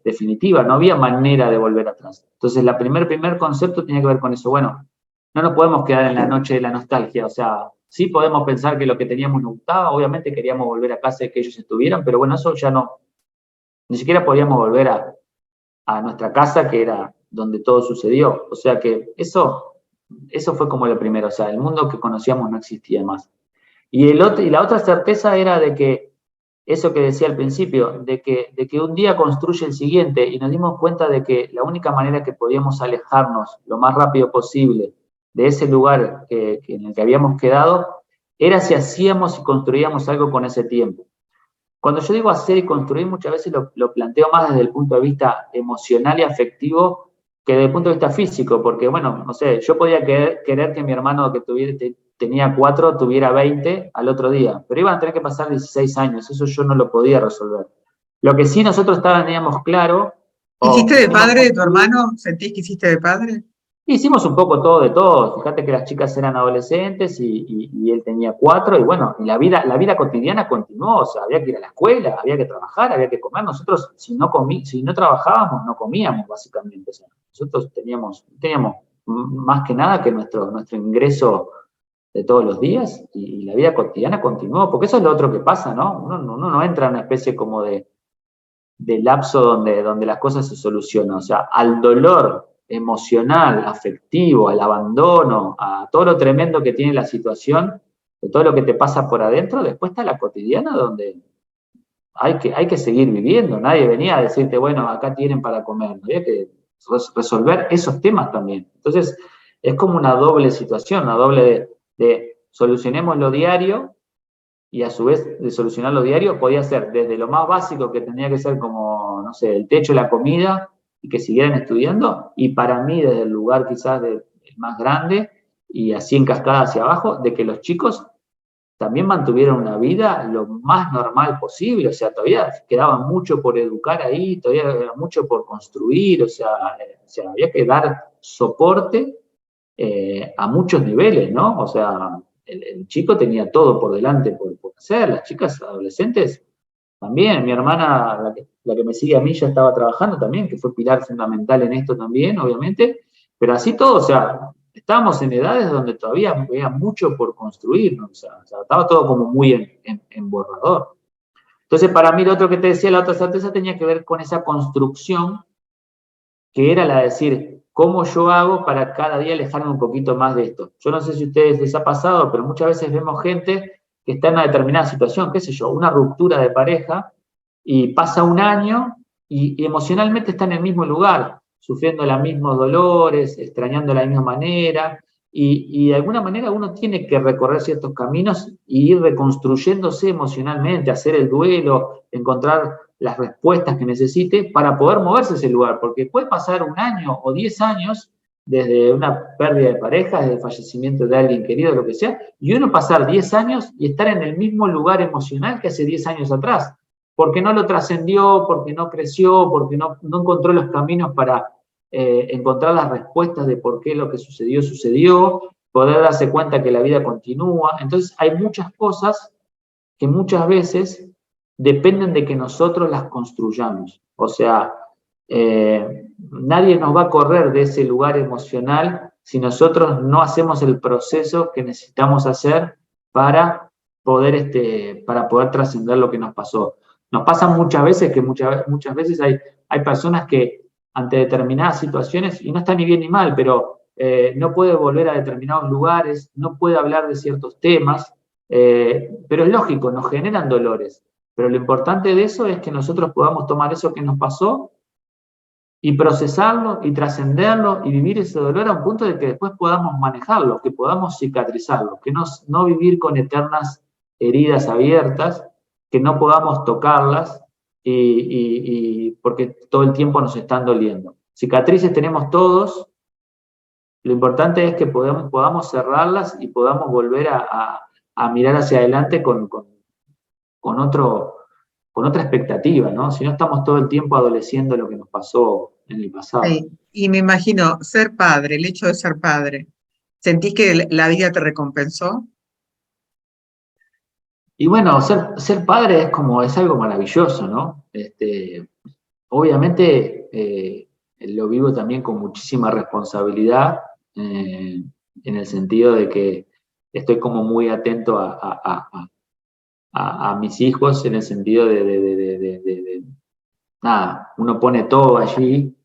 Speaker 2: definitiva. No había manera de volver atrás. Entonces, primer concepto tenía que ver con eso. Bueno, no nos podemos quedar en la noche de la nostalgia. O sea, sí podemos pensar que lo que teníamos nos gustaba. Obviamente queríamos volver a casa y que ellos estuvieran, pero bueno, eso ya no. Ni siquiera podíamos volver a nuestra casa, que era donde todo sucedió. O sea que eso fue como lo primero. O sea, el mundo que conocíamos no existía más. Y la otra certeza era de que eso que decía al principio, de que un día construye el siguiente y nos dimos cuenta de que la única manera que podíamos alejarnos lo más rápido posible de ese lugar en el que habíamos quedado era si hacíamos y construíamos algo con ese tiempo. Cuando yo digo hacer y construir, muchas veces lo planteo más desde el punto de vista emocional y afectivo que desde el punto de vista físico, porque bueno, no sé, yo podía querer que mi hermano que tenía 4 tuviera 20 al otro día, pero iban a tener que pasar 16 años, eso yo no lo podía resolver. Lo que sí nosotros teníamos claro,
Speaker 1: ¿Hiciste de padre de tu hermano? ¿Sentís que hiciste de padre?
Speaker 2: hicimos un poco todo de todo. Fíjate que las chicas eran adolescentes y él tenía 4 y bueno, y la vida cotidiana continuó, o sea, había que ir a la escuela, había que trabajar, había que comer. Nosotros, si no trabajábamos, no comíamos, básicamente. O sea, nosotros teníamos más que nada que nuestro ingreso de todos los días y la vida cotidiana continuó, porque eso es lo otro que pasa, ¿no? Uno no entra en una especie como de lapso donde las cosas se solucionan. O sea, al dolor emocional, afectivo, al abandono, a todo lo tremendo que tiene la situación, de todo lo que te pasa por adentro, después está la cotidiana donde hay que seguir viviendo. Nadie venía a decirte, bueno, acá tienen para comer. Había que resolver esos temas también. Entonces, es como una doble situación, una doble de solucionemos lo diario y a su vez de solucionar lo diario podía ser desde lo más básico que tenía que ser como, no sé, el techo, la comida y que siguieran estudiando y para mí desde el lugar quizás más grande y así en cascada hacia abajo, de que los chicos también mantuvieron una vida lo más normal posible, o sea, todavía quedaba mucho por educar ahí, todavía quedaba mucho por construir, o sea había que dar soporte a muchos niveles, ¿no? O sea, el chico tenía todo por delante por hacer, las chicas adolescentes también, mi hermana, la que me sigue a mí, ya estaba trabajando también, que fue pilar fundamental en esto también, obviamente, pero así todo, o sea, estábamos en edades donde todavía había mucho por construir, ¿no? O sea, estaba todo como muy en borrador. Entonces, para mí, lo otro que te decía, la otra certeza tenía que ver con esa construcción que era la de decir, ¿cómo yo hago para cada día alejarme un poquito más de esto? Yo no sé si a ustedes les ha pasado, pero muchas veces vemos gente que está en una determinada situación, qué sé yo, una ruptura de pareja, y pasa un año y emocionalmente está en el mismo lugar, sufriendo los mismos dolores, extrañando de la misma manera, y de alguna manera uno tiene que recorrer ciertos caminos y ir reconstruyéndose emocionalmente, hacer el duelo, encontrar las respuestas que necesite para poder moverse a ese lugar, porque puede pasar un año o 10 años desde una pérdida de pareja, desde el fallecimiento de alguien querido, lo que sea, y uno pasar 10 años y estar en el mismo lugar emocional que hace 10 años atrás, porque no lo trascendió, porque no creció, porque no encontró los caminos para encontrar las respuestas de por qué lo que sucedió, sucedió, poder darse cuenta que la vida continúa. Entonces hay muchas cosas que muchas veces dependen de que nosotros las construyamos. O sea, nadie nos va a correr de ese lugar emocional si nosotros no hacemos el proceso que necesitamos hacer para poder trascender lo que nos pasó. Nos pasa muchas veces que muchas veces hay personas que ante determinadas situaciones, y no está ni bien ni mal, pero no puede volver a determinados lugares, no puede hablar de ciertos temas, pero es lógico, nos generan dolores. Pero lo importante de eso es que nosotros podamos tomar eso que nos pasó y procesarlo y trascenderlo y vivir ese dolor a un punto de que después podamos manejarlo, que podamos cicatrizarlo, que no vivir con eternas heridas abiertas, que no podamos tocarlas y porque todo el tiempo nos están doliendo. Cicatrices tenemos todos, lo importante es que podamos cerrarlas y podamos volver a mirar hacia adelante con otra expectativa, ¿no? Si no estamos todo el tiempo adoleciendo lo que nos pasó en el pasado.
Speaker 1: Sí. Y me imagino, ser padre, el hecho de ser padre, ¿sentís que la vida te recompensó?
Speaker 2: Y bueno, ser padre es algo maravilloso, ¿no? Obviamente lo vivo también con muchísima responsabilidad, en el sentido de que estoy como muy atento a mis hijos, en el sentido de nada, uno pone todo allí.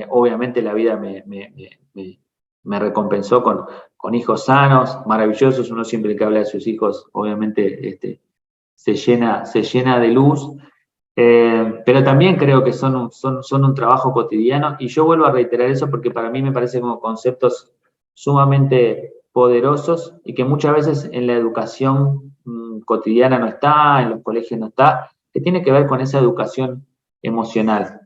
Speaker 2: Obviamente la vida me recompensó con hijos sanos, maravillosos. Uno siempre que habla de sus hijos, obviamente se llena de luz. Pero también creo que son un trabajo cotidiano, y yo vuelvo a reiterar eso porque para mí me parecen como conceptos sumamente poderosos y que muchas veces en la educación cotidiana no está, en los colegios no está, que tiene que ver con esa educación emocional,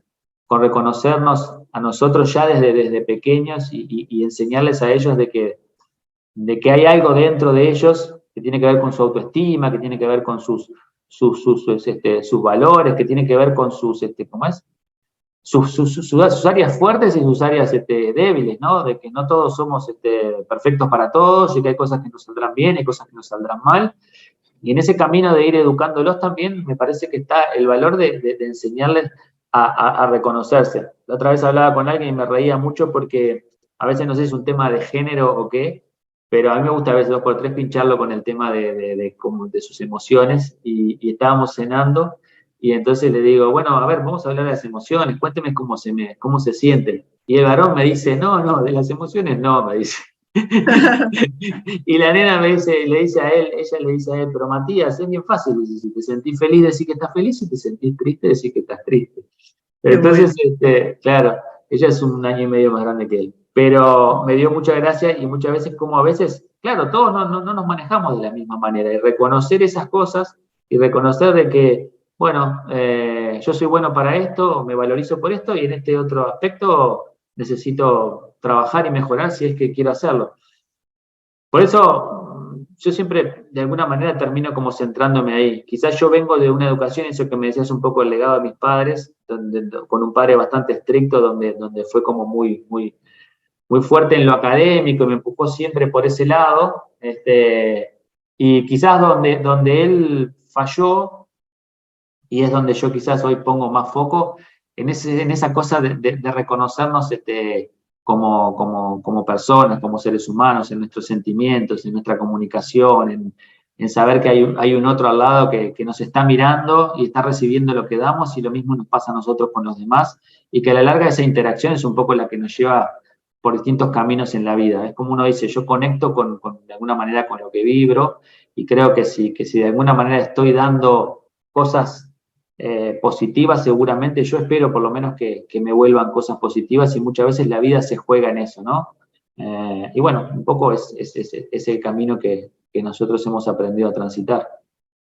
Speaker 2: con reconocernos a nosotros ya desde pequeños y enseñarles a ellos de que hay algo dentro de ellos que tiene que ver con su autoestima, que tiene que ver con sus valores, que tiene que ver con ¿cómo es? Sus áreas fuertes y sus áreas débiles, ¿no? De que no todos somos perfectos para todos y que hay cosas que nos saldrán bien y cosas que nos saldrán mal. Y en ese camino de ir educándolos también me parece que está el valor de enseñarles a reconocerse. La otra vez hablaba con alguien y me reía mucho porque a veces no sé si es un tema de género o qué, pero a mí me gusta a veces 2x3 pincharlo con el tema de sus emociones, y estábamos cenando y entonces le digo, bueno, a ver, vamos a hablar de las emociones, cuénteme cómo se sienten. Y el varón me dice, no, de las emociones no, me dice. Y la nena le dice a él, pero Matías, es bien fácil, dice, si te sentís feliz, decís que estás feliz, si te sentís triste, decís que estás triste. Entonces, claro, ella es 1 año y medio más grande que él, pero me dio mucha gracia, y muchas veces, como a veces, claro, todos no nos manejamos de la misma manera, y reconocer esas cosas, y reconocer de que, bueno, yo soy bueno para esto, me valorizo por esto, y en este otro aspecto necesito trabajar y mejorar si es que quiero hacerlo. Por eso yo siempre de alguna manera termino como centrándome ahí. Quizás yo vengo de una educación, eso que me decías un poco el legado de mis padres, con un padre bastante estricto, donde fue como muy, muy, muy fuerte en lo académico, y me empujó siempre por ese lado, y quizás donde él falló, y es donde yo quizás hoy pongo más foco, en esa cosa de reconocernos como personas, como seres humanos, en nuestros sentimientos, en nuestra comunicación, en saber que hay un otro al lado que nos está mirando y está recibiendo lo que damos, y lo mismo nos pasa a nosotros con los demás, y que a la larga esa interacción es un poco la que nos lleva por distintos caminos en la vida. Es como uno dice, yo conecto de alguna manera con lo que vibro y creo que si de alguna manera estoy dando cosas positivas, seguramente yo espero por lo menos que me vuelvan cosas positivas y muchas veces la vida se juega en eso, ¿no? Y bueno, un poco es el camino que nosotros hemos aprendido a transitar.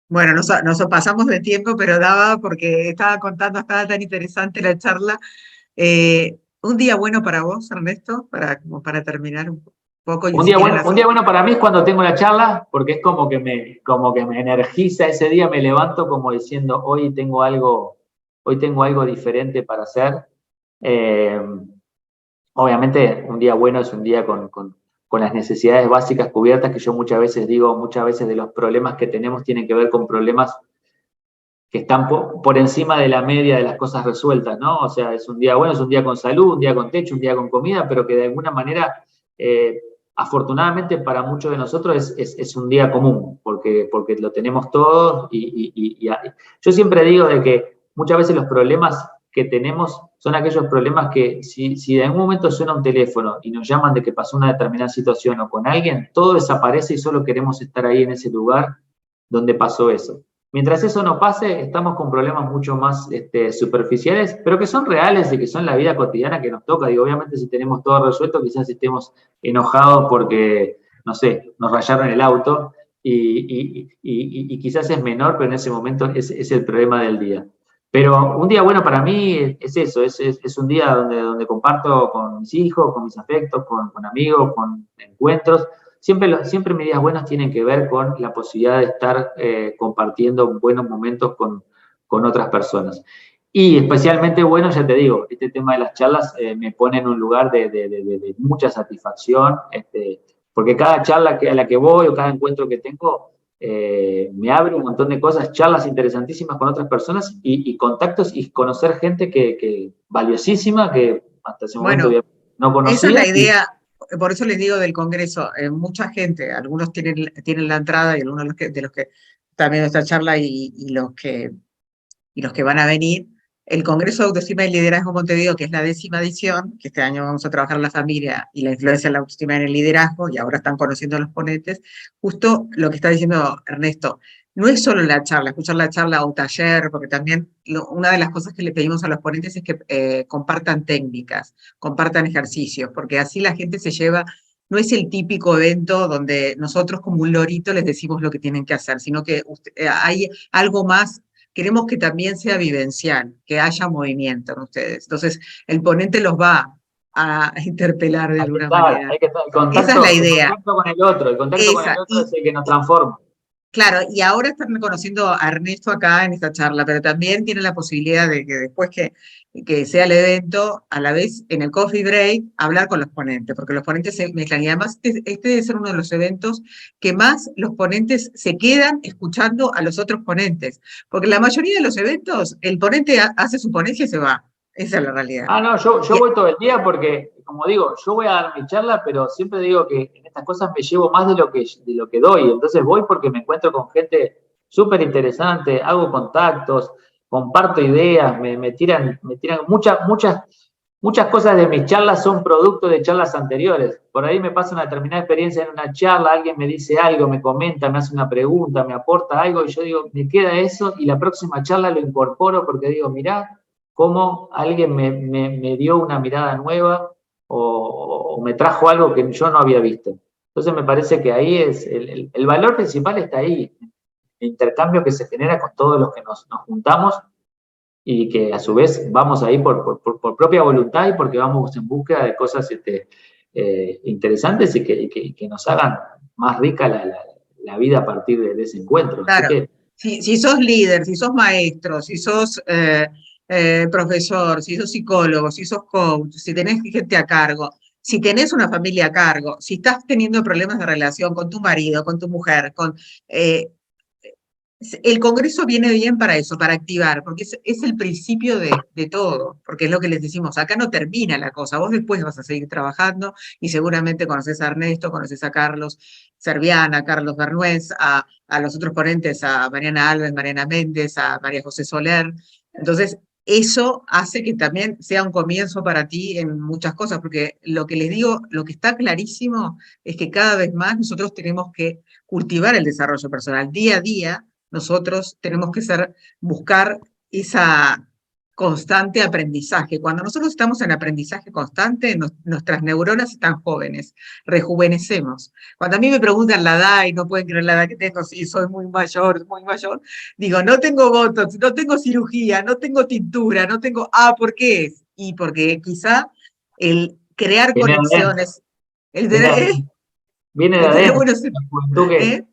Speaker 1: Bueno, nos pasamos de tiempo, pero daba porque estaba contando, estaba tan interesante la charla. Un día bueno para vos, Ernesto, como para terminar un poco y si quieren
Speaker 2: Un día bueno para mí es cuando tengo la charla, porque es como que me energiza ese día, me levanto como diciendo, hoy tengo algo diferente para hacer. Eh, Obviamente, un día bueno es un día con las necesidades básicas cubiertas, que yo muchas veces digo, muchas veces de los problemas que tenemos tienen que ver con problemas que están por encima de la media de las cosas resueltas, ¿no? O sea, es un día bueno, es un día con salud, un día con techo, un día con comida, pero que de alguna manera, afortunadamente para muchos de nosotros es un día común, porque lo tenemos todos yo siempre digo de que muchas veces los problemas que tenemos son aquellos problemas que si de algún momento suena un teléfono y nos llaman de que pasó una determinada situación o con alguien, todo desaparece y solo queremos estar ahí en ese lugar donde pasó eso. Mientras eso no pase, estamos con problemas mucho más superficiales, pero que son reales y que son la vida cotidiana que nos toca. Digo, obviamente si tenemos todo resuelto, quizás estemos enojados porque, no sé, nos rayaron el auto y quizás es menor, pero en ese momento es el problema del día. Pero un día bueno para mí es eso, es un día donde comparto con mis hijos, con mis afectos, con amigos, con encuentros. Siempre mis días buenos tienen que ver con la posibilidad de estar compartiendo buenos momentos con otras personas. Y especialmente bueno, ya te digo, este tema de las charlas me pone en un lugar de mucha satisfacción, porque cada charla a la que voy o cada encuentro que tengo me abre un montón de cosas, charlas interesantísimas con otras personas y contactos y conocer gente que valiosísima que hasta ese momento
Speaker 1: Bueno,
Speaker 2: no
Speaker 1: esa es
Speaker 2: conocía.
Speaker 1: la idea, por eso les digo del Congreso, mucha gente, algunos tienen la entrada y algunos de los que están viendo esta charla y los que van a venir. El Congreso de Autoestima y Liderazgo Montevideo, que es la 10ª edición, que este año vamos a trabajar la familia y la influencia de la autoestima en el liderazgo, y ahora están conociendo a los ponentes, justo lo que está diciendo Ernesto, no es solo la charla, escuchar la charla o taller, porque también una de las cosas que le pedimos a los ponentes es que compartan técnicas, compartan ejercicios, porque así la gente se lleva, no es el típico evento donde nosotros como un lorito les decimos lo que tienen que hacer, sino que hay algo más. Queremos que también sea vivencial, que haya movimiento en ustedes. Entonces, el ponente los va a interpelar de alguna manera.
Speaker 2: Hay que estar,
Speaker 1: Esa es la
Speaker 2: el
Speaker 1: idea.
Speaker 2: contacto con el contacto con el
Speaker 1: Esa.
Speaker 2: otro es el que nos transforma.
Speaker 1: Claro, y ahora están conociendo a Ernesto acá en esta charla, pero también tienen la posibilidad de que después que sea el evento, a la vez en el coffee break, hablar con los ponentes, porque los ponentes se mezclan. Y además este debe ser uno de los eventos que más los ponentes se quedan escuchando a los otros ponentes, porque la mayoría de los eventos, el ponente hace su ponencia y se va. Esa es la realidad.
Speaker 2: Ah, no, yo voy todo el día porque, como digo, yo voy a dar mi charla, pero siempre digo que en estas cosas me llevo más de lo que doy. Entonces voy porque me encuentro con gente súper interesante, hago contactos, comparto ideas, me tiran muchas cosas de mis charlas son producto de charlas anteriores. Por ahí me pasa una determinada experiencia en una charla, alguien me dice algo, me comenta, me hace una pregunta, me aporta algo y yo digo, me queda eso y la próxima charla lo incorporo porque digo, mirá, cómo alguien me dio una mirada nueva o me trajo algo que yo no había visto. Entonces me parece que ahí es, el valor principal está ahí, el intercambio que se genera con todos los que nos juntamos y que a su vez vamos ahí por propia voluntad y porque vamos en búsqueda de cosas interesantes y que nos hagan más rica la vida a partir de ese encuentro. Así
Speaker 1: Claro,
Speaker 2: que
Speaker 1: si sos líder, si sos maestro, si sos profesor, si sos psicólogo, si sos coach, si tenés gente a cargo, si tenés una familia a cargo, si estás teniendo problemas de relación con tu marido, con tu mujer, eh, el Congreso viene bien para eso, para activar, porque es el principio de todo, porque es lo que les decimos, acá no termina la cosa, vos después vas a seguir trabajando y seguramente conoces a Ernesto, conoces a Carlos Serviana, a Carlos Bernués, a los otros ponentes, a Mariana Alves, Mariana Méndez, a María José Soler. Entonces, eso hace que también sea un comienzo para ti en muchas cosas, porque lo que les digo, lo que está clarísimo es que cada vez más nosotros tenemos que cultivar el desarrollo personal. Día a día nosotros tenemos que buscar esa constante aprendizaje. Cuando nosotros estamos en aprendizaje constante, nuestras neuronas están jóvenes, rejuvenecemos. Cuando a mí me preguntan la edad y no pueden creer la edad que tengo, sí, soy muy mayor, digo, no tengo botox, no tengo cirugía, no tengo tintura, no tengo... Ah, ¿por qué es? Y porque quizá el crear
Speaker 2: Viene de adentro,
Speaker 1: conexiones, el
Speaker 2: viene de
Speaker 1: tener,
Speaker 2: adentro, viene de
Speaker 1: el tener
Speaker 2: adentro.
Speaker 1: buenos...
Speaker 2: La juventud que,
Speaker 1: ¿eh?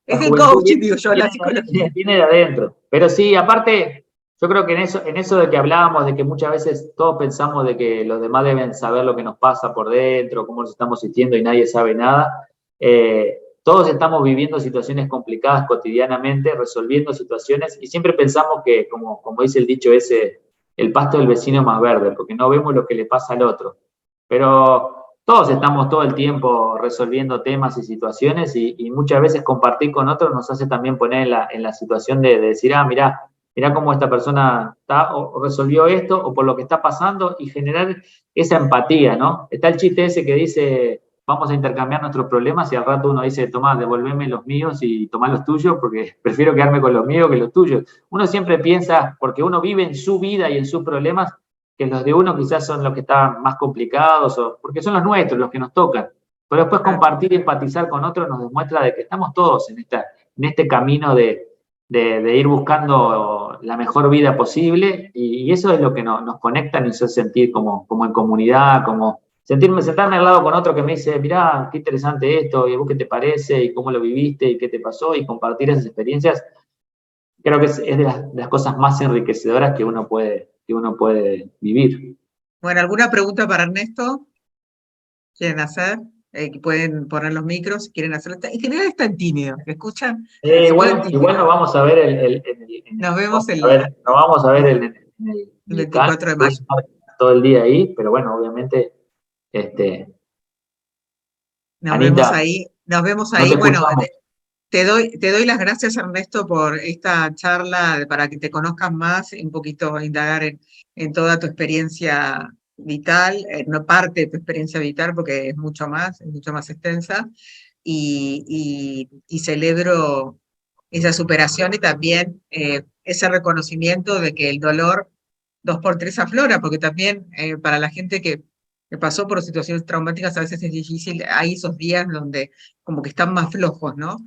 Speaker 2: la
Speaker 1: Es el
Speaker 2: juventud
Speaker 1: coaching, digo yo, la
Speaker 2: viene,
Speaker 1: psicología.
Speaker 2: viene de adentro. Pero sí, aparte, yo creo que en eso de que hablábamos, de que muchas veces todos pensamos de que los demás deben saber lo que nos pasa por dentro, cómo nos estamos sintiendo y nadie sabe nada. Todos estamos viviendo situaciones complicadas cotidianamente, resolviendo situaciones y siempre pensamos que, como dice el dicho ese, el pasto del vecino es más verde, porque no vemos lo que le pasa al otro. Pero todos estamos todo el tiempo resolviendo temas y situaciones y muchas veces compartir con otros nos hace también poner en la situación de decir, ah, mirá cómo esta persona está, o resolvió esto o por lo que está pasando y generar esa empatía, ¿no? Está el chiste ese que dice, vamos a intercambiar nuestros problemas y al rato uno dice, tomá, devolveme los míos y tomá los tuyos porque prefiero quedarme con los míos que los tuyos. Uno siempre piensa, porque uno vive en su vida y en sus problemas, que los de uno quizás son los que están más complicados, o, porque son los nuestros, los que nos tocan. Pero después compartir y empatizar con otros nos demuestra de que estamos todos en este camino de ir buscando la mejor vida posible y eso es lo que nos conecta, nos hace sentir como en comunidad, como sentarme al lado con otro que me dice, mirá, qué interesante esto, y vos qué te parece, y cómo lo viviste, y qué te pasó, y compartir esas experiencias, creo que es de las cosas más enriquecedoras que uno puede vivir.
Speaker 1: Bueno, ¿alguna pregunta para Ernesto? ¿Quieren hacer? Pueden poner los micros si quieren hacerlo. En general están tímidos, ¿me escuchan? Se ponen
Speaker 2: Igual
Speaker 1: tímidos.
Speaker 2: nos vamos a ver
Speaker 1: Nos vemos el
Speaker 2: nos vamos a ver en el CAN,
Speaker 1: 24 de
Speaker 2: voy a
Speaker 1: mayo.
Speaker 2: estar todo el día ahí, pero bueno, obviamente,
Speaker 1: Nos vemos
Speaker 2: Anita,
Speaker 1: ahí. Nos vemos
Speaker 2: no
Speaker 1: ahí.
Speaker 2: te
Speaker 1: Bueno,
Speaker 2: escuchamos.
Speaker 1: te doy las gracias, Ernesto, por esta charla, para que te conozcan más, un poquito indagar en toda tu experiencia vital, no parte de tu experiencia vital, porque es mucho más extensa, y celebro esa superación y también ese reconocimiento de que el dolor dos por tres aflora, porque también para la gente que pasó por situaciones traumáticas a veces es difícil, hay esos días donde como que están más flojos, ¿no?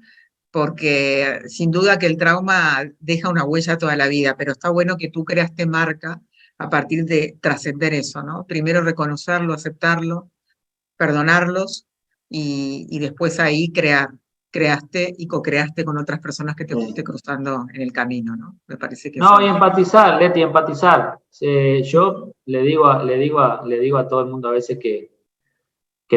Speaker 1: Porque sin duda que el trauma deja una huella toda la vida, pero está bueno que tú creaste marca a partir de trascender eso, ¿no? Primero reconocerlo, aceptarlo, perdonarlos y después ahí creaste y co-creaste con otras personas que te fuiste cruzando en el camino, ¿no? Me parece que
Speaker 2: No, y
Speaker 1: eso...
Speaker 2: empatizar, Leti, empatizar. Yo le digo a todo el mundo a veces que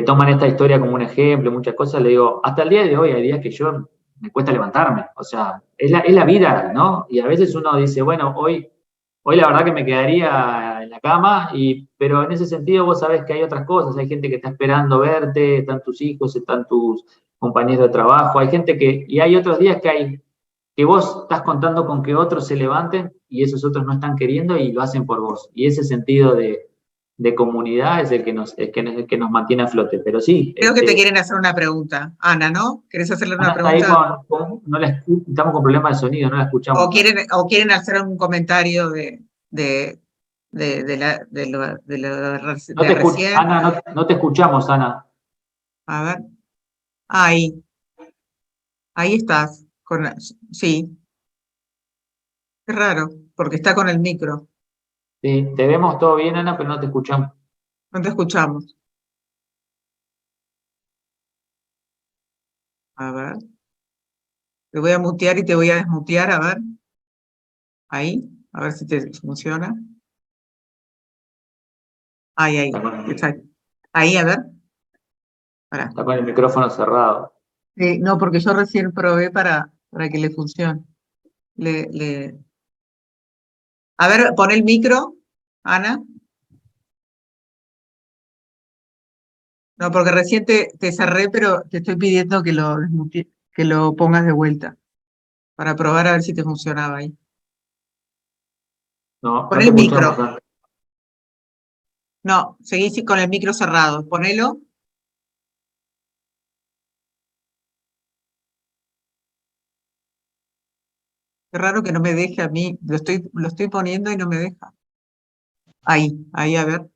Speaker 2: toman esta historia como un ejemplo, muchas cosas, le digo, hasta el día de hoy hay días que yo me cuesta levantarme, o sea, es la vida, ¿no? Y a veces uno dice, bueno, hoy la verdad que me quedaría en la cama, pero en ese sentido vos sabés que hay otras cosas, hay gente que está esperando verte, están tus hijos, están tus compañeros de trabajo, hay gente y hay otros días que vos estás contando con que otros se levanten y esos otros no están queriendo y lo hacen por vos. Y ese sentido de comunidad es el que nos mantiene a flote. Pero sí,
Speaker 1: Creo que te quieren hacer una pregunta. Ana, ¿no? ¿Querés hacerle una
Speaker 2: Ana está ahí
Speaker 1: pregunta?
Speaker 2: no estamos con problemas de sonido, no la escuchamos. Ana.
Speaker 1: O quieren hacer un comentario de,
Speaker 2: No
Speaker 1: de
Speaker 2: te escuch
Speaker 1: recién?
Speaker 2: Ana, no te escuchamos, Ana.
Speaker 1: A ver. Ahí, ahí estás. Sí, es raro, porque está con el micro.
Speaker 2: Sí, te vemos todo bien, Ana, pero no te escuchamos.
Speaker 1: No te escuchamos. A ver. Te voy a mutear y te voy a desmutear. A ver. Ahí. A ver si te funciona. Ahí.
Speaker 2: Está con,
Speaker 1: Está ahí, a ver. Pará.
Speaker 2: está con el micrófono cerrado.
Speaker 1: No, porque yo recién probé para que le funcione. Le... A ver, pon el micro, Ana. No, porque recién te cerré, pero te estoy pidiendo que que lo pongas de vuelta para probar a ver si te funcionaba ahí.
Speaker 2: No,
Speaker 1: Pon
Speaker 2: no te
Speaker 1: el
Speaker 2: escuchamos,
Speaker 1: micro.
Speaker 2: Sandra.
Speaker 1: No, seguís con el micro cerrado. Ponelo. Qué raro que no me deje a mí. Lo estoy poniendo y no me deja. Ahí, a ver.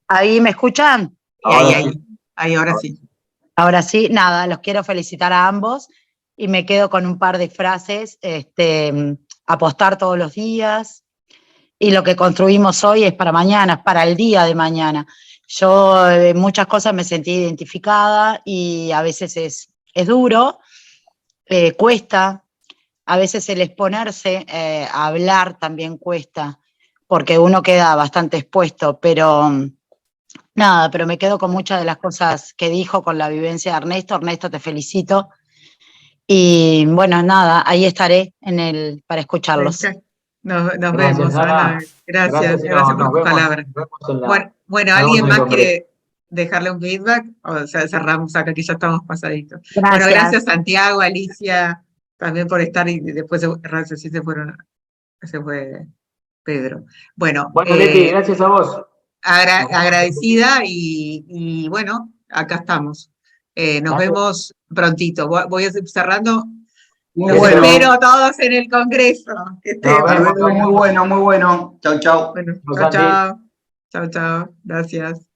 Speaker 3: ¿Ahí me escuchan?
Speaker 1: Y ahí,
Speaker 2: Ahora sí.
Speaker 1: ahí, ahora sí.
Speaker 3: Ahora sí, nada, los quiero felicitar a ambos y me quedo con un par de frases, apostar todos los días y lo que construimos hoy es para mañana, es para el día de mañana. Yo en muchas cosas me sentí identificada y a veces es duro, cuesta, a veces el exponerse a hablar también cuesta, porque uno queda bastante expuesto, pero nada, pero me quedo con muchas de las cosas que dijo con la vivencia de Ernesto. Ernesto, te felicito. Y bueno, nada, ahí estaré para escucharlos.
Speaker 1: Nos
Speaker 2: Gracias,
Speaker 1: vemos, Ana.
Speaker 2: Ana.
Speaker 1: Gracias,
Speaker 2: Gracias y
Speaker 1: gracias por
Speaker 2: nos
Speaker 1: tus
Speaker 2: vemos.
Speaker 1: palabras.
Speaker 2: Nos vemos en
Speaker 1: Bueno,
Speaker 2: nos vemos
Speaker 1: ¿alguien
Speaker 2: en el
Speaker 1: más
Speaker 2: Congreso.
Speaker 1: quiere dejarle un feedback? O sea, cerramos acá, que ya estamos pasaditos. Bueno,
Speaker 3: Gracias.
Speaker 1: gracias Santiago, Alicia, también por estar y después gracias, sí se fue Pedro. Bueno,
Speaker 2: Bueno, Leti, gracias a vos. Nos vemos.
Speaker 1: agradecida y bueno, acá estamos. Nos
Speaker 2: Dale.
Speaker 1: vemos prontito. Voy a ir cerrando.
Speaker 4: Muy
Speaker 1: Los
Speaker 4: bueno.
Speaker 1: espero a todos en el Congreso. Que estén.
Speaker 2: Nos vemos.
Speaker 4: Muy bueno, muy bueno. Chau, chau.
Speaker 1: Bueno,
Speaker 2: Nos
Speaker 1: chao,
Speaker 2: Santi.
Speaker 1: chao. Chao, chao. Gracias.